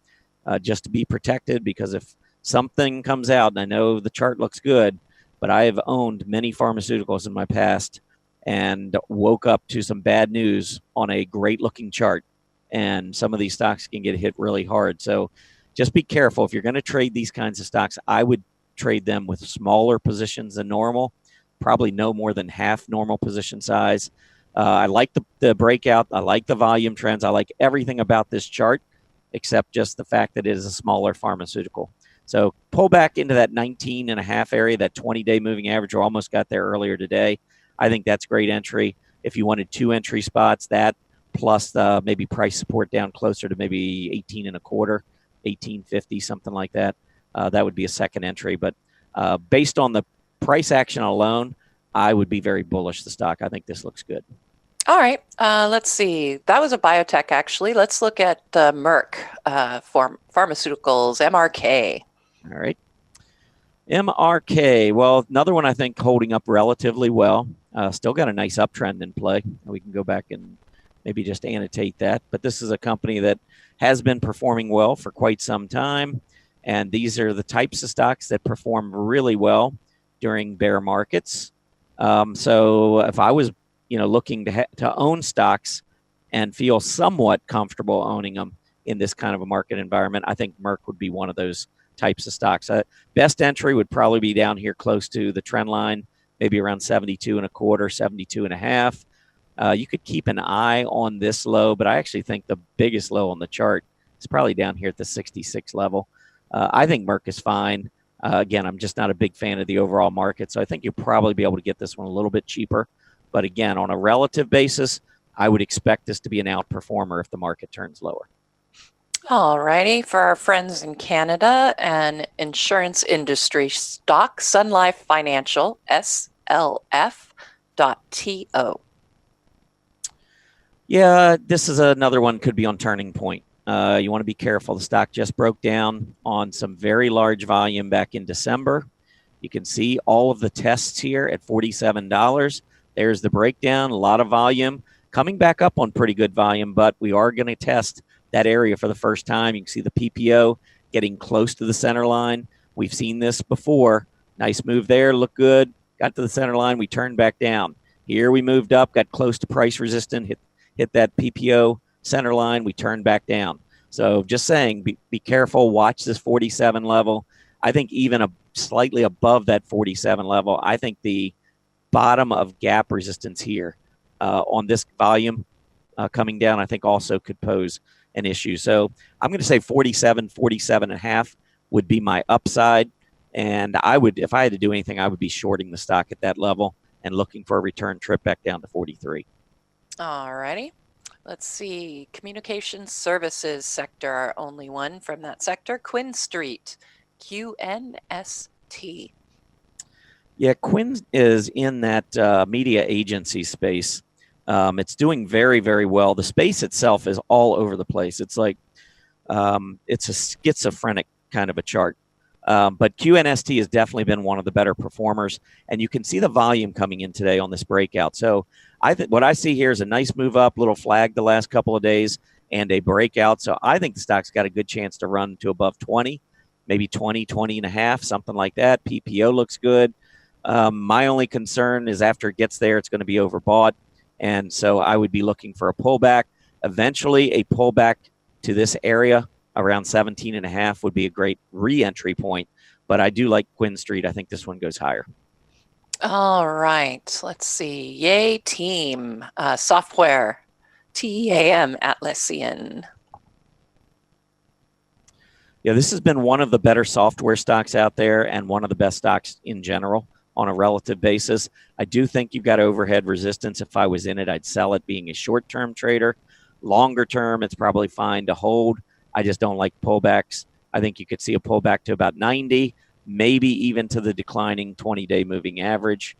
just to be protected, because if something comes out, and I know the chart looks good, but I have owned many pharmaceuticals in my past and woke up to some bad news on a great looking chart. And some of these stocks can get hit really hard. So just be careful. If you're going to trade these kinds of stocks, I would trade them with smaller positions than normal, probably no more than half normal position size. I like the breakout. I like the volume trends. I like everything about this chart, except just the fact that it is a smaller pharmaceutical. So pull back into that 19.5 area, that 20-day moving average. We almost got there earlier today. I think that's great entry. If you wanted 2 entry spots, that plus maybe price support down closer to maybe 18.25, 18.50, something like that. That would be a second entry. But based on the price action alone, I would be very bullish the stock. I think this looks good. All right. Let's see. That was a biotech, actually. Let's look at Merck Pharmaceuticals, MRK. All right. MRK. Well, another one I think holding up relatively well. Still got a nice uptrend in play. We can go back and maybe just annotate that. But this is a company that has been performing well for quite some time. And these are the types of stocks that perform really well during bear markets. So if I was, looking to own stocks and feel somewhat comfortable owning them in this kind of a market environment, I think Merck would be one of those types of stocks. Best entry would probably be down here close to the trend line, maybe around 72.25, 72.5. You could keep an eye on this low, but I actually think the biggest low on the chart is probably down here at the 66 level. I think Merck is fine. Again, I'm just not a big fan of the overall market, so I think you'll probably be able to get this one a little bit cheaper. But again, on a relative basis, I would expect this to be an outperformer if the market turns lower. All righty. For our friends in Canada, an insurance industry stock, Sun Life Financial, SLF.TO. Yeah, this is another one could be on turning point. You want to be careful. The stock just broke down on some very large volume back in December. You can see all of the tests here at $47. There's the breakdown, a lot of volume. Coming back up on pretty good volume, but we are going to test that area for the first time. You can see the PPO getting close to the center line. We've seen this before. Nice move there, looked good. Got to the center line, we turned back down. Here we moved up, got close to price resistance, hit that PPO center line, we turned back down. So just saying, be careful, watch this 47 level. I think even slightly above that 47 level, I think the bottom of gap resistance here on this volume coming down, I think also could pose an issue. So I'm going to say 47.5 would be my upside. And I would, if I had to do anything, I would be shorting the stock at that level and looking for a return trip back down to 43. All righty. Let's see. Communication services sector, our only one from that sector. Quinn Street, QNST. Yeah, Quinn is in that media agency space. It's doing very, very well. The space itself is all over the place. It's like it's a schizophrenic kind of a chart. But QNST has definitely been one of the better performers. And you can see the volume coming in today on this breakout. So I think what I see here is a nice move up, little flag the last couple of days, and a breakout. So I think the stock's got a good chance to run to above 20, maybe 20, 20.5, something like that. PPO looks good. My only concern is after it gets there, it's going to be overbought. And so I would be looking for a pullback. Eventually, a pullback to this area around 17.5 would be a great re-entry point. But I do like Quinn Street. I think this one goes higher. All right. Let's see. Yay, team. Software. TEAM Atlassian. Yeah, this has been one of the better software stocks out there and one of the best stocks in general on a relative basis. I do think you've got overhead resistance. If I was in it, I'd sell it being a short-term trader. Longer term, it's probably fine to hold. I just don't like pullbacks. I think you could see a pullback to about 90, maybe even to the declining 20-day moving average,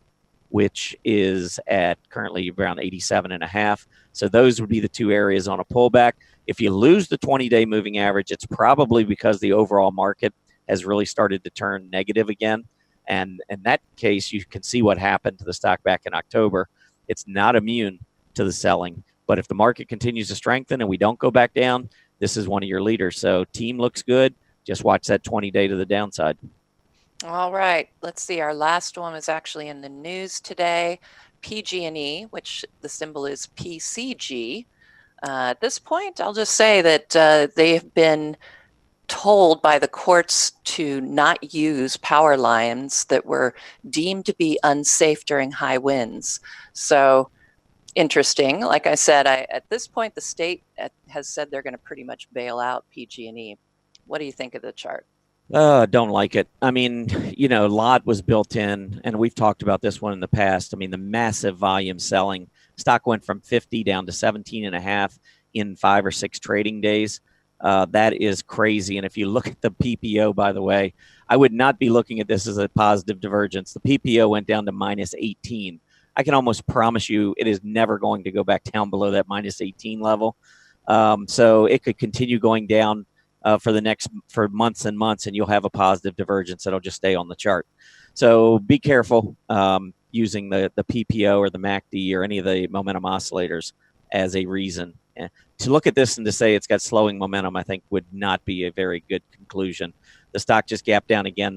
which is at currently around 87.5. So those would be the two areas on a pullback. If you lose the 20-day moving average, it's probably because the overall market has really started to turn negative again. And in that case, you can see what happened to the stock back in October. It's not immune to the selling. But if the market continues to strengthen and we don't go back down, this is one of your leaders. So team looks good. Just watch that 20-day to the downside. All right. Let's see. Our last one is actually in the news today. PG&E, which the symbol is PCG. At this point, I'll just say that they have been told by the courts to not use power lines that were deemed to be unsafe during high winds. So interesting. Like I said, at this point, the state has said they're going to pretty much bail out PG&E. What do you think of the chart? Don't like it. I mean, a lot was built in, and we've talked about this one in the past. I mean, the massive volume selling. Stock went from 50 down to 17.5 in 5 or 6 trading days. That is crazy. And if you look at the PPO, by the way, I would not be looking at this as a positive divergence. The PPO went down to minus 18. I can almost promise you it is never going to go back down below that minus 18 level. So it could continue going down for months and months, and you'll have a positive divergence that'll just stay on the chart. So be careful using the PPO or the MACD or any of the momentum oscillators as a reason. To look at this and to say it's got slowing momentum, I think would not be a very good conclusion. The stock just gapped down again.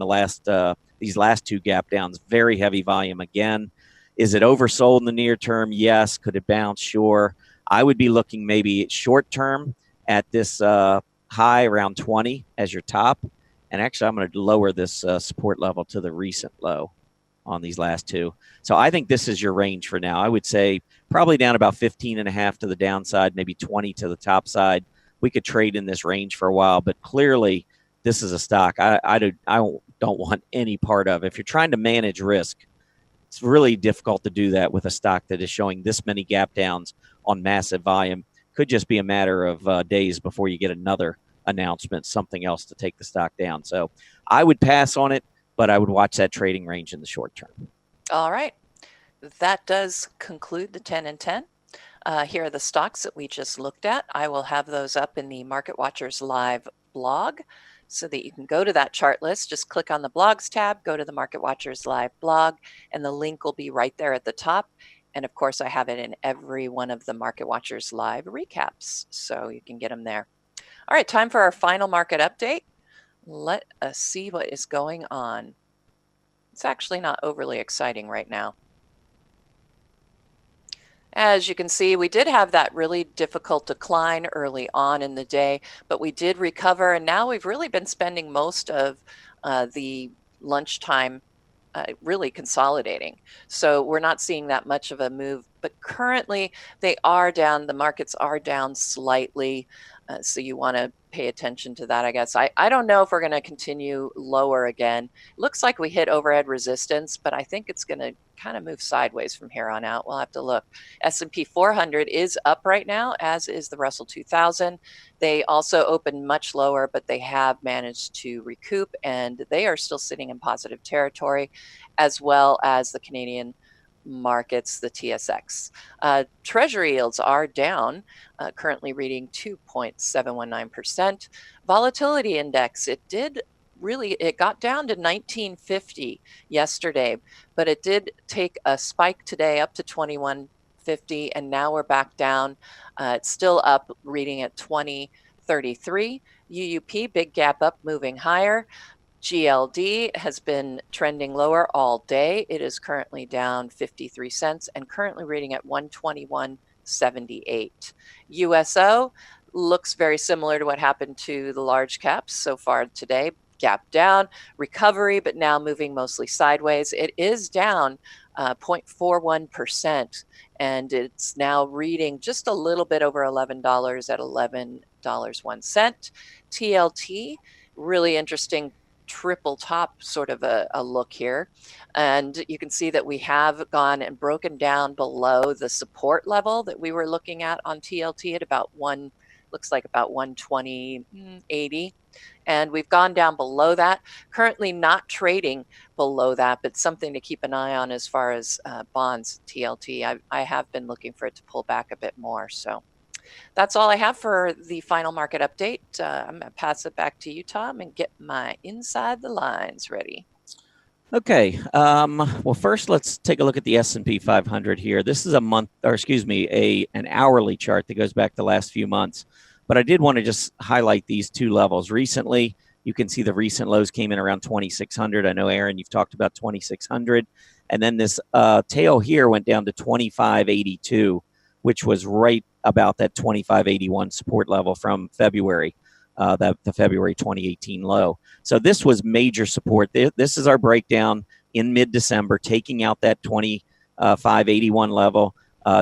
These last 2 gap downs, very heavy volume again. Is it oversold in the near term? Yes. Could it bounce? Sure. I would be looking maybe short term at this high around 20 as your top. And actually, I'm going to lower this support level to the recent low on these last 2. So I think this is your range for now. I would say probably down about 15.5 to the downside, maybe 20 to the top side. We could trade in this range for a while, but clearly this is a stock I don't want any part of. If you're trying to manage risk, it's really difficult to do that with a stock that is showing this many gap downs on massive volume. Could just be a matter of days before you get another announcement, something else to take the stock down. So I would pass on it, but I would watch that trading range in the short term. All right. That does conclude the 10 and 10. Here are the stocks that we just looked at. I will have those up in the Market Watchers Live blog so that you can go to that chart list. Just click on the blogs tab, go to the Market Watchers Live blog, and the link will be right there at the top. And of course, I have it in every one of the Market Watchers Live recaps, so you can get them there. All right, time for our final market update. Let us see what is going on. It's actually not overly exciting right now. As you can see, we did have that really difficult decline early on in the day, but we did recover, and now we've really been spending most of the lunchtime really consolidating. So we're not seeing that much of a move, but currently they are down. The markets are down slightly. So you want to pay attention to that, I guess. I don't know if we're going to continue lower again. Looks like we hit overhead resistance, but I think it's going to kind of move sideways from here on out. We'll have to look. S&P 400 is up right now, as is the Russell 2000. They also opened much lower, but they have managed to recoup, and they are still sitting in positive territory, as well as the Canadian markets, the TSX. Treasury yields are down, currently reading 2.719%. Volatility index, it got down to 1950 yesterday, but it did take a spike today up to 2150, and now we're back down. It's still up, reading at 2033. UUP, big gap up, moving higher. GLD has been trending lower all day. It is currently down 53 cents and currently reading at 121 $1.78. USO looks very similar to what happened to the large caps so far today. Gap down, recovery, but now moving mostly sideways. It is down 0.41%, and it's now reading just a little bit over $11 at $11.01. TLT, really interesting triple top sort of a look here. And you can see that we have gone and broken down below the support level that we were looking at on TLT at about looks like about 120.80. And we've gone down below that, currently not trading below that, but something to keep an eye on as far as bonds, TLT. I have been looking for it to pull back a bit more. So that's all I have for the final market update. I'm going to pass it back to you, Tom, and get my inside the lines ready. Okay. Well, first, let's take a look at the S&P 500 here. This is an hourly chart that goes back the last few months. But I did want to just highlight these two levels. Recently, you can see the recent lows came in around 2,600. I know, Aaron, you've talked about 2,600. And then this tail here went down to 2,582, which was right about that 2,581 support level from February, the February 2018 low. So this was major support. This is our breakdown in mid-December, taking out that 2,581 level.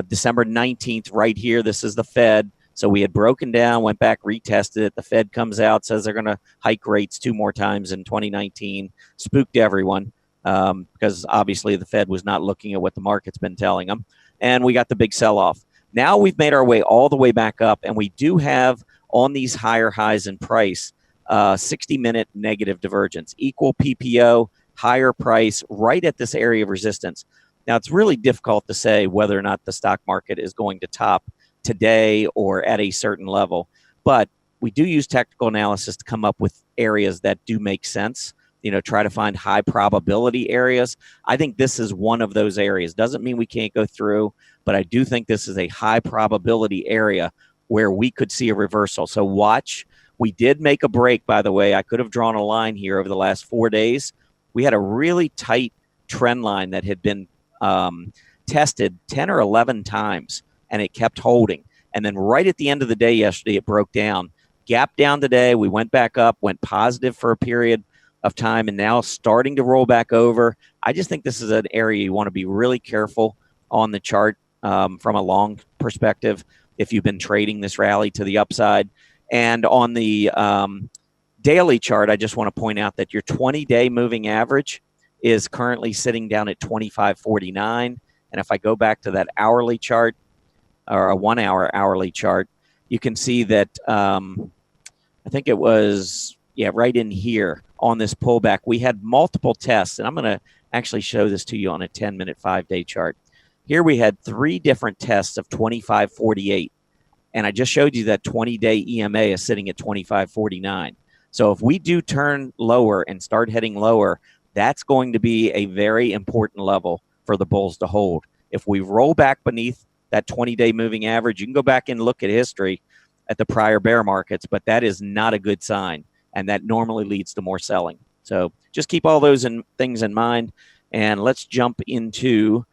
December 19th, right here, this is the Fed. So we had broken down, went back, retested it. The Fed comes out, says they're going to hike rates 2 more times in 2019. Spooked everyone because obviously the Fed was not looking at what the market's been telling them. And we got the big sell-off. Now we've made our way all the way back up, and we do have on these higher highs in price 60-minute negative divergence, equal PPO, higher price, right at this area of resistance. Now, it's really difficult to say whether or not the stock market is going to top today or at a certain level, but we do use technical analysis to come up with areas that do make sense, try to find high probability areas. I think this is one of those areas. Doesn't mean we can't go through, but I do think this is a high probability area where we could see a reversal. So watch. We did make a break, by the way. I could have drawn a line here over the last 4 days. We had a really tight trend line that had been tested 10 or 11 times, and it kept holding. And then right at the end of the day yesterday, it broke down. Gap down today. We went back up, went positive for a period of time, and now starting to roll back over. I just think this is an area you want to be really careful on the chart from a long perspective if you've been trading this rally to the upside. And on the daily chart, I just want to point out that your 20-day moving average is currently sitting down at 25.49. And if I go back to that hourly chart, or a 1 hour hourly chart, you can see that I think it was, right in here on this pullback, we had multiple tests. And I'm going to actually show this to you on a 10-minute 5-day chart. Here we had 3 different tests of 25.48. And I just showed you that 20-day EMA is sitting at 25.49. So if we do turn lower and start heading lower, that's going to be a very important level for the bulls to hold. If we roll back beneath that 20-day moving average, you can go back and look at history at the prior bear markets, but that is not a good sign, and that normally leads to more selling. So just keep all those things in mind, and let's jump into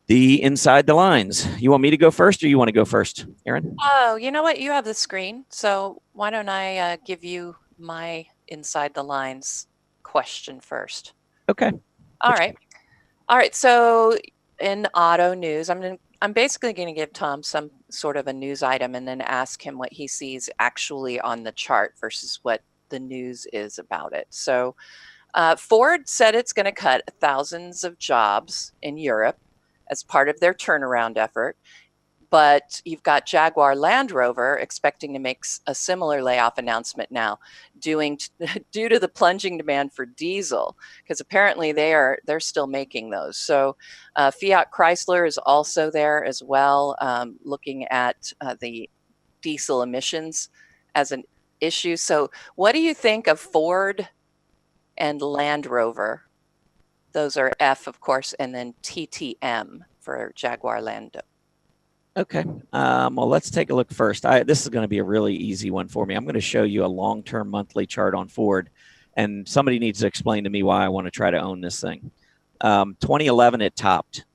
the inside the lines. You want me to go first, or you want to go first, Aaron? Oh, you know what? You have the screen, so why don't I give you my inside the lines question first? Okay. All right. So in auto news, I'm basically going to give Tom some sort of a news item and then ask him what he sees actually on the chart versus what the news is about it. So Ford said it's going to cut thousands of jobs in Europe as part of their turnaround effort. But you've got Jaguar Land Rover expecting to make a similar layoff announcement now, due to the plunging demand for diesel, because apparently they're still making those. So Fiat Chrysler is also there as well, looking at the diesel emissions as an issue. So what do you think of Ford and Land Rover? Those are F, of course, and then TTM for Jaguar Land Rover. Okay. Well, let's take a look first. This is going to be a really easy one for me. I'm going to show you a long-term monthly chart on Ford, and somebody needs to explain to me why I want to try to own this thing. 2011, it topped.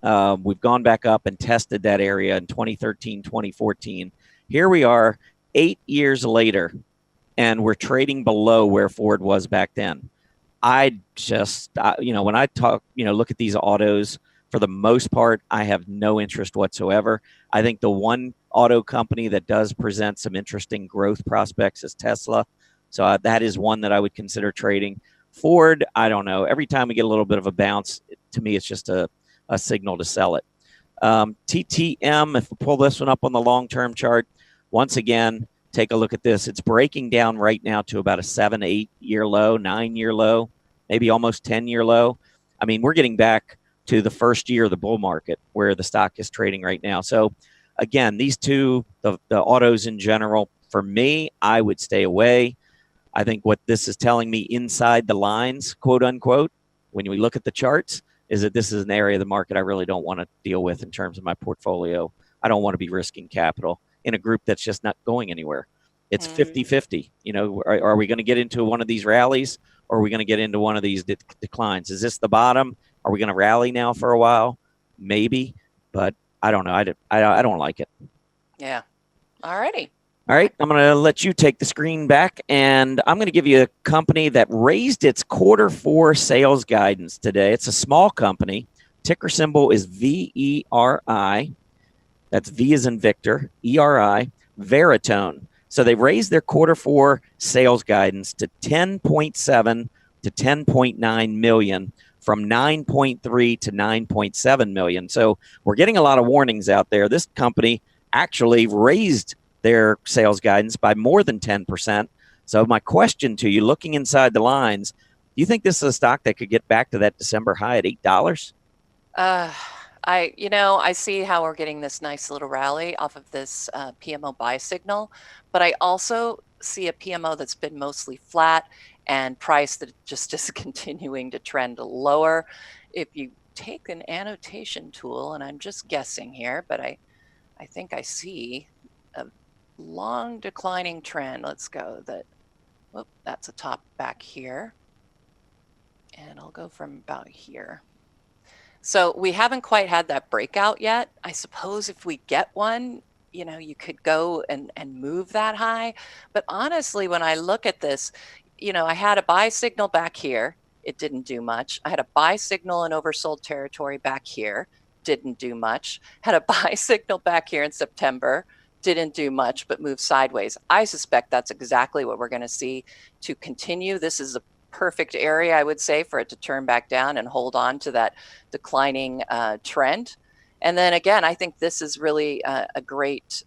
We've gone back up and tested that area in 2013, 2014. Here we are 8 years later, and we're trading below where Ford was back then. I just, when I talk, look at these autos, for the most part, I have no interest whatsoever. I think the one auto company that does present some interesting growth prospects is Tesla. So that is one that I would consider trading. Ford, I don't know. Every time we get a little bit of a bounce, to me, it's just a signal to sell it. TTM, if we pull this one up on the long-term chart, once again, take a look at this. It's breaking down right now to about a 7, 8-year low, 9-year low, maybe almost 10-year low. I mean, we're getting back to the first year of the bull market where the stock is trading right now. So again, these two, the autos in general, for me, I would stay away. I think what this is telling me inside the lines, quote unquote, when we look at the charts, is that this is an area of the market I really don't want to deal with in terms of my portfolio. I don't want to be risking capital in a group that's just not going anywhere. It's 50-50. Are we going to get into one of these rallies, or are we going to get into one of these declines? Is this the bottom? Are we going to rally now for a while? Maybe, but I don't know. I don't like it. Yeah. All righty. All right, I'm going to let you take the screen back, and I'm going to give you a company that raised its Q4 sales guidance today. It's a small company. Ticker symbol is VERI. That's V as in Victor, ERI, Veritone. So they raised their Q4 sales guidance to 10.7 to 10.9 million from 9.3 to 9.7 million. So we're getting a lot of warnings out there. This company actually raised their sales guidance by more than 10%. So my question to you, looking inside the lines, do you think this is a stock that could get back to that December high at $8? I see how we're getting this nice little rally off of this PMO buy signal, but I also see a PMO that's been mostly flat and price that just is continuing to trend lower. If you take an annotation tool, and I'm just guessing here, but I think I see a long declining trend. Let's go that's a top back here, and I'll go from about here. So we haven't quite had that breakout yet. I suppose if we get one, you could go and move that high. But honestly, when I look at this, I had a buy signal back here. It didn't do much. I had a buy signal in oversold territory back here. Didn't do much. Had a buy signal back here in September. Didn't do much, but moved sideways. I suspect that's exactly what we're going to see to continue. This is a perfect area, I would say, for it to turn back down and hold on to that declining trend. And then again, I think this is really a great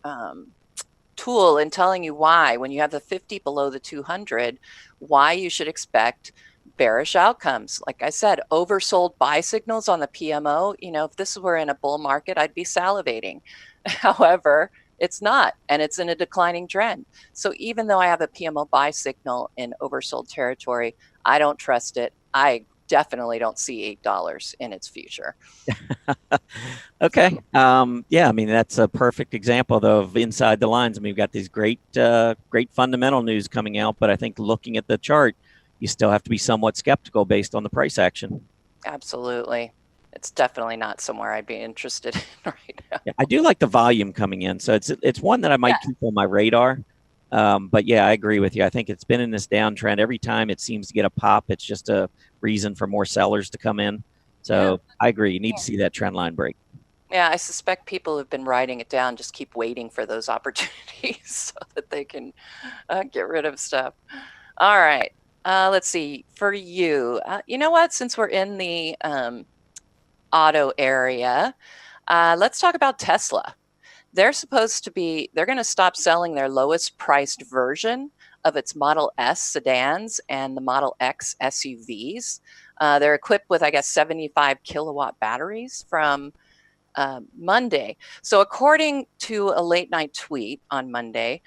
tool in telling you why, when you have the 50 below the 200, why you should expect bearish outcomes. Like I said, oversold buy signals on the PMO. If this were in a bull market, I'd be salivating. However, it's not, and it's in a declining trend. So even though I have a PMO buy signal in oversold territory, I don't trust it. I definitely don't see $8 in its future. Okay. Yeah, I mean, that's a perfect example, though, of inside the lines. I mean, we've got these great fundamental news coming out, but I think looking at the chart, you still have to be somewhat skeptical based on the price action. Absolutely. It's definitely not somewhere I'd be interested in right now. Yeah, I do like the volume coming in. So it's one that I might keep on my radar. But yeah, I agree with you. I think it's been in this downtrend. Every time it seems to get a pop, it's just a reason for more sellers to come in. So I agree. You need to see that trend line break. Yeah, I suspect people who've been writing it down just keep waiting for those opportunities so that they can get rid of stuff. All right. Let's see. For you, you know what? Since we're in the auto area, let's talk about Tesla. They're going to stop selling their lowest priced version of its Model S sedans and the Model X SUVs. They're equipped with, I guess, 75 kilowatt batteries from Monday. So according to a late night tweet on Monday,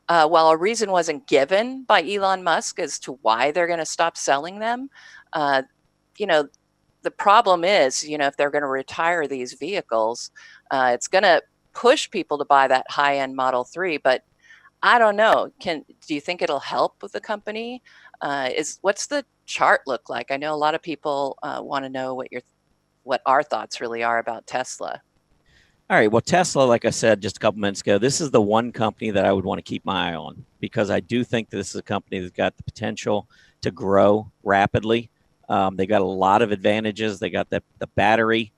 while a reason wasn't given by Elon Musk as to why they're going to stop selling them, the problem is, if they're going to retire these vehicles, it's going to push people to buy that high-end Model 3, but I don't know. Do you think it'll help with the company? What's the chart look like? I know a lot of people want to know what you're what our thoughts really are about Tesla. All right. Well, Tesla, like I said just a couple minutes ago, this is the one company that I would want to keep my eye on because I do think this is a company that's got the potential to grow rapidly. They got a lot of advantages. They got the battery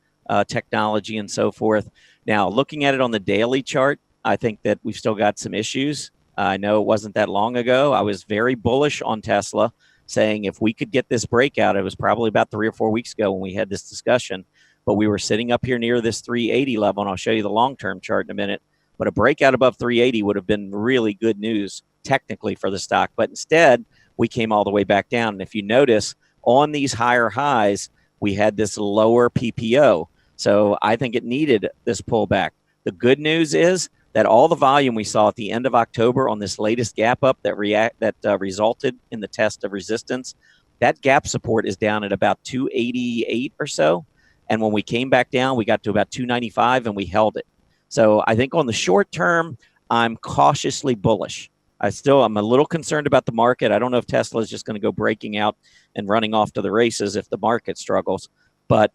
technology and so forth. Now, looking at it on the daily chart, I think that we've still got some issues. I know it wasn't that long ago. I was very bullish on Tesla, saying if we could get this breakout, it was probably about 3 or 4 weeks ago when we had this discussion. But we were sitting up here near this 380 level, and I'll show you the long-term chart in a minute. But a breakout above 380 would have been really good news technically for the stock. But instead, we came all the way back down. And if you notice, on these higher highs, we had this lower PPO. So I think it needed this pullback. The good news is that all the volume we saw at the end of October on this latest gap up that resulted in the test of resistance, that gap support is down at about 288 or so. And when we came back down, we got to about 295 and we held it. So I think on the short term, I'm cautiously bullish. I'm a little concerned about the market. I don't know if Tesla is just going to go breaking out and running off to the races if the market struggles. But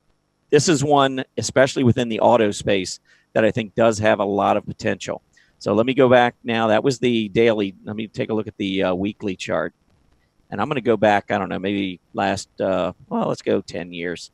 this is one, especially within the auto space, that I think does have a lot of potential. So let me go back now. That was the daily. Let me take a look at the weekly chart. And I'm going to go back, I don't know, maybe let's go 10 years.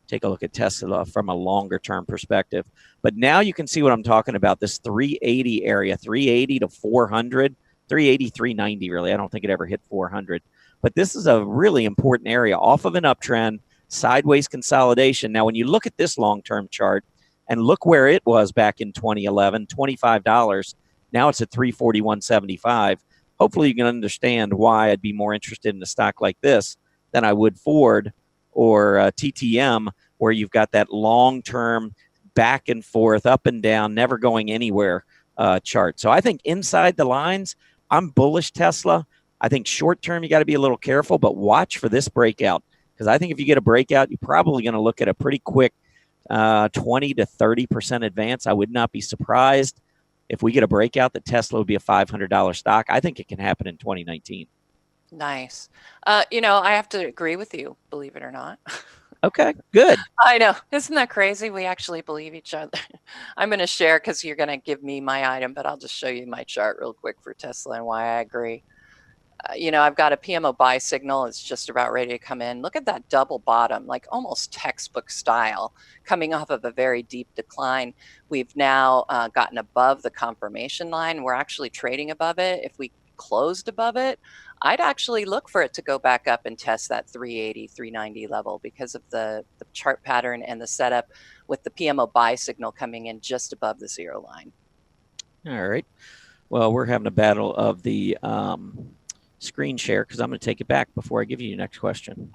Take a look at Tesla from a longer term perspective. But now you can see what I'm talking about, this 380 area, 380 to 400, 380, 390 really. I don't think it ever hit 400. But this is a really important area off of an uptrend, sideways consolidation. Now, when you look at this long-term chart and look where it was back in 2011, $25. Now it's at $341.75. Hopefully you can understand why I'd be more interested in a stock like this than I would Ford or TTM, where you've got that long-term back and forth, up and down, never going anywhere chart. So I think inside the lines, I'm bullish Tesla. I think short-term, you got to be a little careful, but watch for this breakout. Because I think if you get a breakout, you're probably going to look at a pretty quick 20 to 30% advance. I would not be surprised if we get a breakout that Tesla would be a $500 stock. I think it can happen in 2019. Nice. I have to agree with you, believe it or not. Okay, good. I know. Isn't that crazy? We actually believe each other. I'm going to share because you're going to give me my item, but I'll just show you my chart real quick for Tesla and why I agree. I've got a PMO buy signal. It's just about ready to come in. Look at that double bottom, like almost textbook style, coming off of a very deep decline. We've now gotten above the confirmation line. We're actually trading above it. If we closed above it, I'd actually look for it to go back up and test that 380, 390 level because of the chart pattern and the setup with the PMO buy signal coming in just above the zero line. All right. Well, we're having a battle of the screen share because I'm going to take it back before I give you your next question.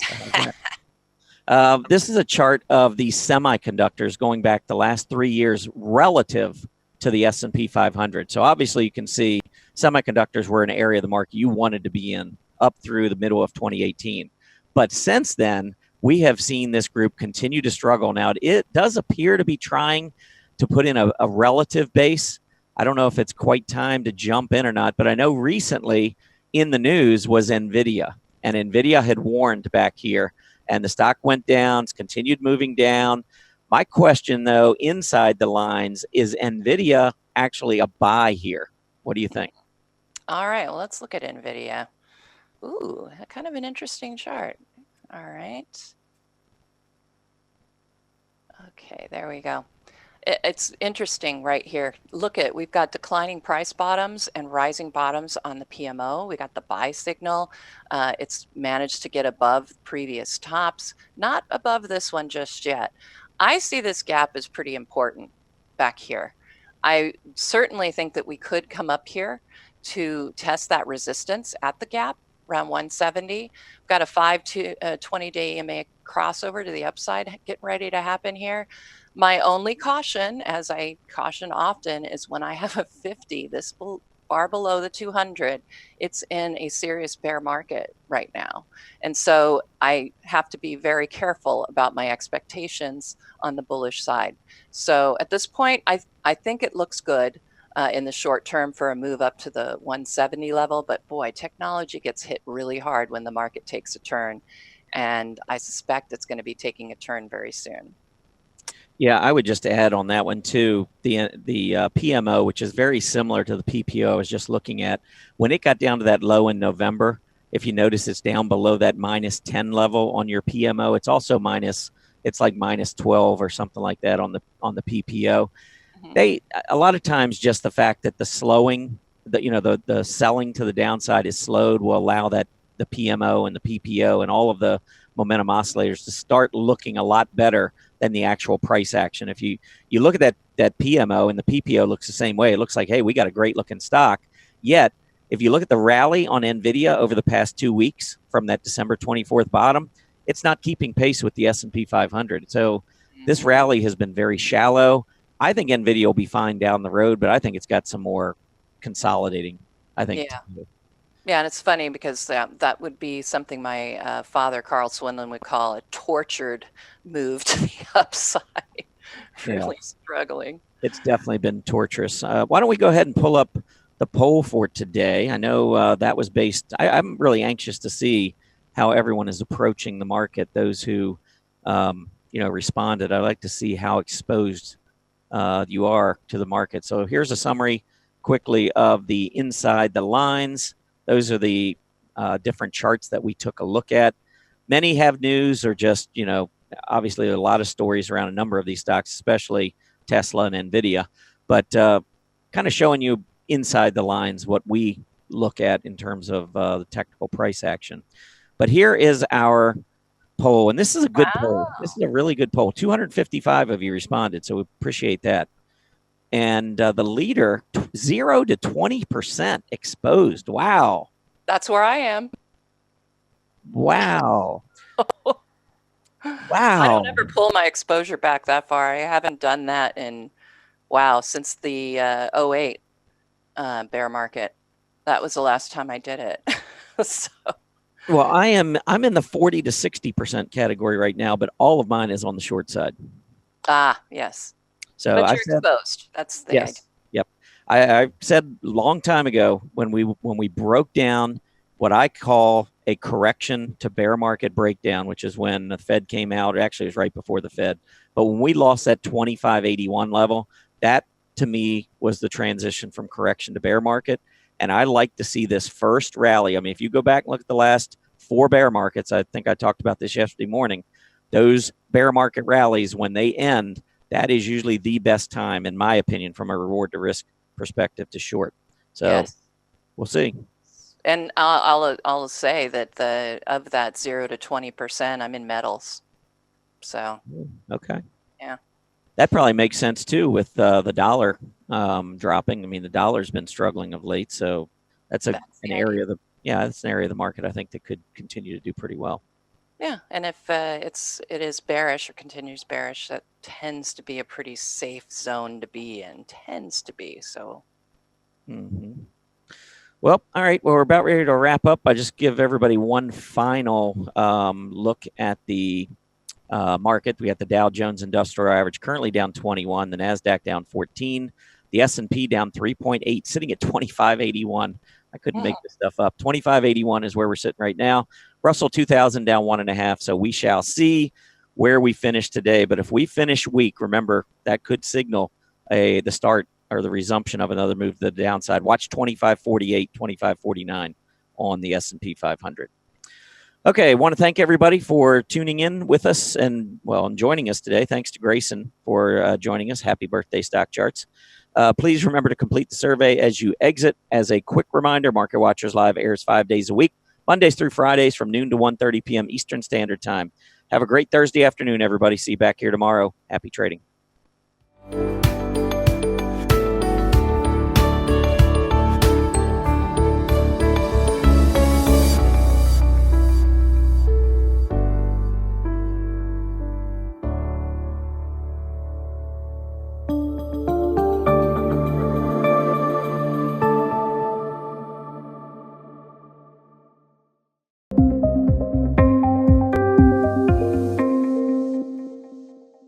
This is a chart of the semiconductors going back the last 3 years relative to the S&P 500. So obviously you can see semiconductors were an area of the market you wanted to be in up through the middle of 2018. But since then, we have seen this group continue to struggle. Now, it does appear to be trying to put in a relative base. I don't know if it's quite time to jump in or not, but I know recently in the news was NVIDIA. And NVIDIA had warned back here, and the stock went down, it's continued moving down. My question, though, inside the lines, is NVIDIA actually a buy here? What do you think? All right, well, let's look at NVIDIA. Ooh, kind of an interesting chart. All right. Okay, there we go. It's interesting right here. Look at, we've got declining price bottoms and rising bottoms on the PMO. We got the buy signal. It's managed to get above previous tops, not above this one just yet. I see this gap as pretty important back here. I certainly think that we could come up here to test that resistance at the gap around 170. We've got a 5 to 20-day EMA crossover to the upside getting ready to happen here. My only caution, as I caution often, is when I have a 50, this far below the 200, it's in a serious bear market right now. And so I have to be very careful about my expectations on the bullish side. So at this point, I think it looks good in the short term for a move up to the 170 level. But boy, technology gets hit really hard when the market takes a turn. And I suspect it's going to be taking a turn very soon. Yeah, I would just add on that one too. The PMO, which is very similar to the PPO, I was just looking at when it got down to that low in November. If you notice, it's down below that -10 level on your PMO. It's also it's like -12 or something like that on the PPO. They a lot of times just the fact that the slowing, the selling to the downside is slowed will allow that the PMO and the PPO and all of the momentum oscillators to start looking a lot better than the actual price action. If you look at that PMO and the PPO looks the same way, it looks like, hey, we got a great looking stock. Yet, if you look at the rally on NVIDIA over the past 2 weeks from that December 24th bottom, it's not keeping pace with the S&P 500. So this rally has been very shallow. I think NVIDIA will be fine down the road, but I think it's got some more consolidating, I think. Yeah. Yeah, and it's funny because that would be something my father, Carl Swinland, would call a tortured move to the upside. Really struggling. It's definitely been torturous. Why don't we go ahead and pull up the poll for today? I know that was based. I'm really anxious to see how everyone is approaching the market. Those who, responded. I'd like to see how exposed you are to the market. So here's a summary quickly of the inside the lines. Those are the different charts that we took a look at. Many have news or just, obviously a lot of stories around a number of these stocks, especially Tesla and NVIDIA, but kind of showing you inside the lines what we look at in terms of the technical price action. But here is our poll, and this is a good poll. This is a really good poll. 255 of you responded, so we appreciate that. And the leader, 0 to 20% exposed. Wow. That's where I am. Wow. Wow. I don't ever pull my exposure back that far. I haven't done that since the 08 bear market. That was the last time I did it. So. Well, I'm in the 40 to 60% category right now, but all of mine is on the short side. Ah, yes. So but you're exposed. That's the idea. Yep. I said a long time ago when we broke down what I call a correction to bear market breakdown, which is when the Fed came out. Actually, it was right before the Fed. But when we lost that 25.81 level, that to me was the transition from correction to bear market. And I like to see this first rally. I mean, if you go back and look at the last 4 bear markets, I think I talked about this yesterday morning, those bear market rallies, when they end, that is usually the best time, in my opinion, from a reward to risk perspective to short. So We'll see. And I'll say that of that 0 to 20%, I'm in metals. So okay, yeah, that probably makes sense too with the dollar dropping. I mean, the dollar's been struggling of late, so that's an area of the market I think that could continue to do pretty well. Yeah, and if it is bearish or continues bearish, that tends to be a pretty safe zone to be in. Tends to be so. Mm-hmm. Well, all right. Well, we're about ready to wrap up. I just give everybody one final look at the market. We got the Dow Jones Industrial Average currently down 21, the NASDAQ down 14, the S&P down 3.8, sitting at 25.81. I couldn't make this stuff up. 25.81 is where we're sitting right now. Russell 2000 down 1.5. So we shall see where we finish today. But if we finish weak, remember that could signal the start or the resumption of another move to the downside. Watch 25.48, 25.49 on the S&P 500. Okay, I want to thank everybody for tuning in with us and joining us today. Thanks to Grayson for joining us. Happy birthday, Stock Charts. Please remember to complete the survey as you exit. As a quick reminder, Market Watchers Live airs 5 days a week, Mondays through Fridays from noon to 1:30 p.m. Eastern Standard Time. Have a great Thursday afternoon, everybody. See you back here tomorrow. Happy trading.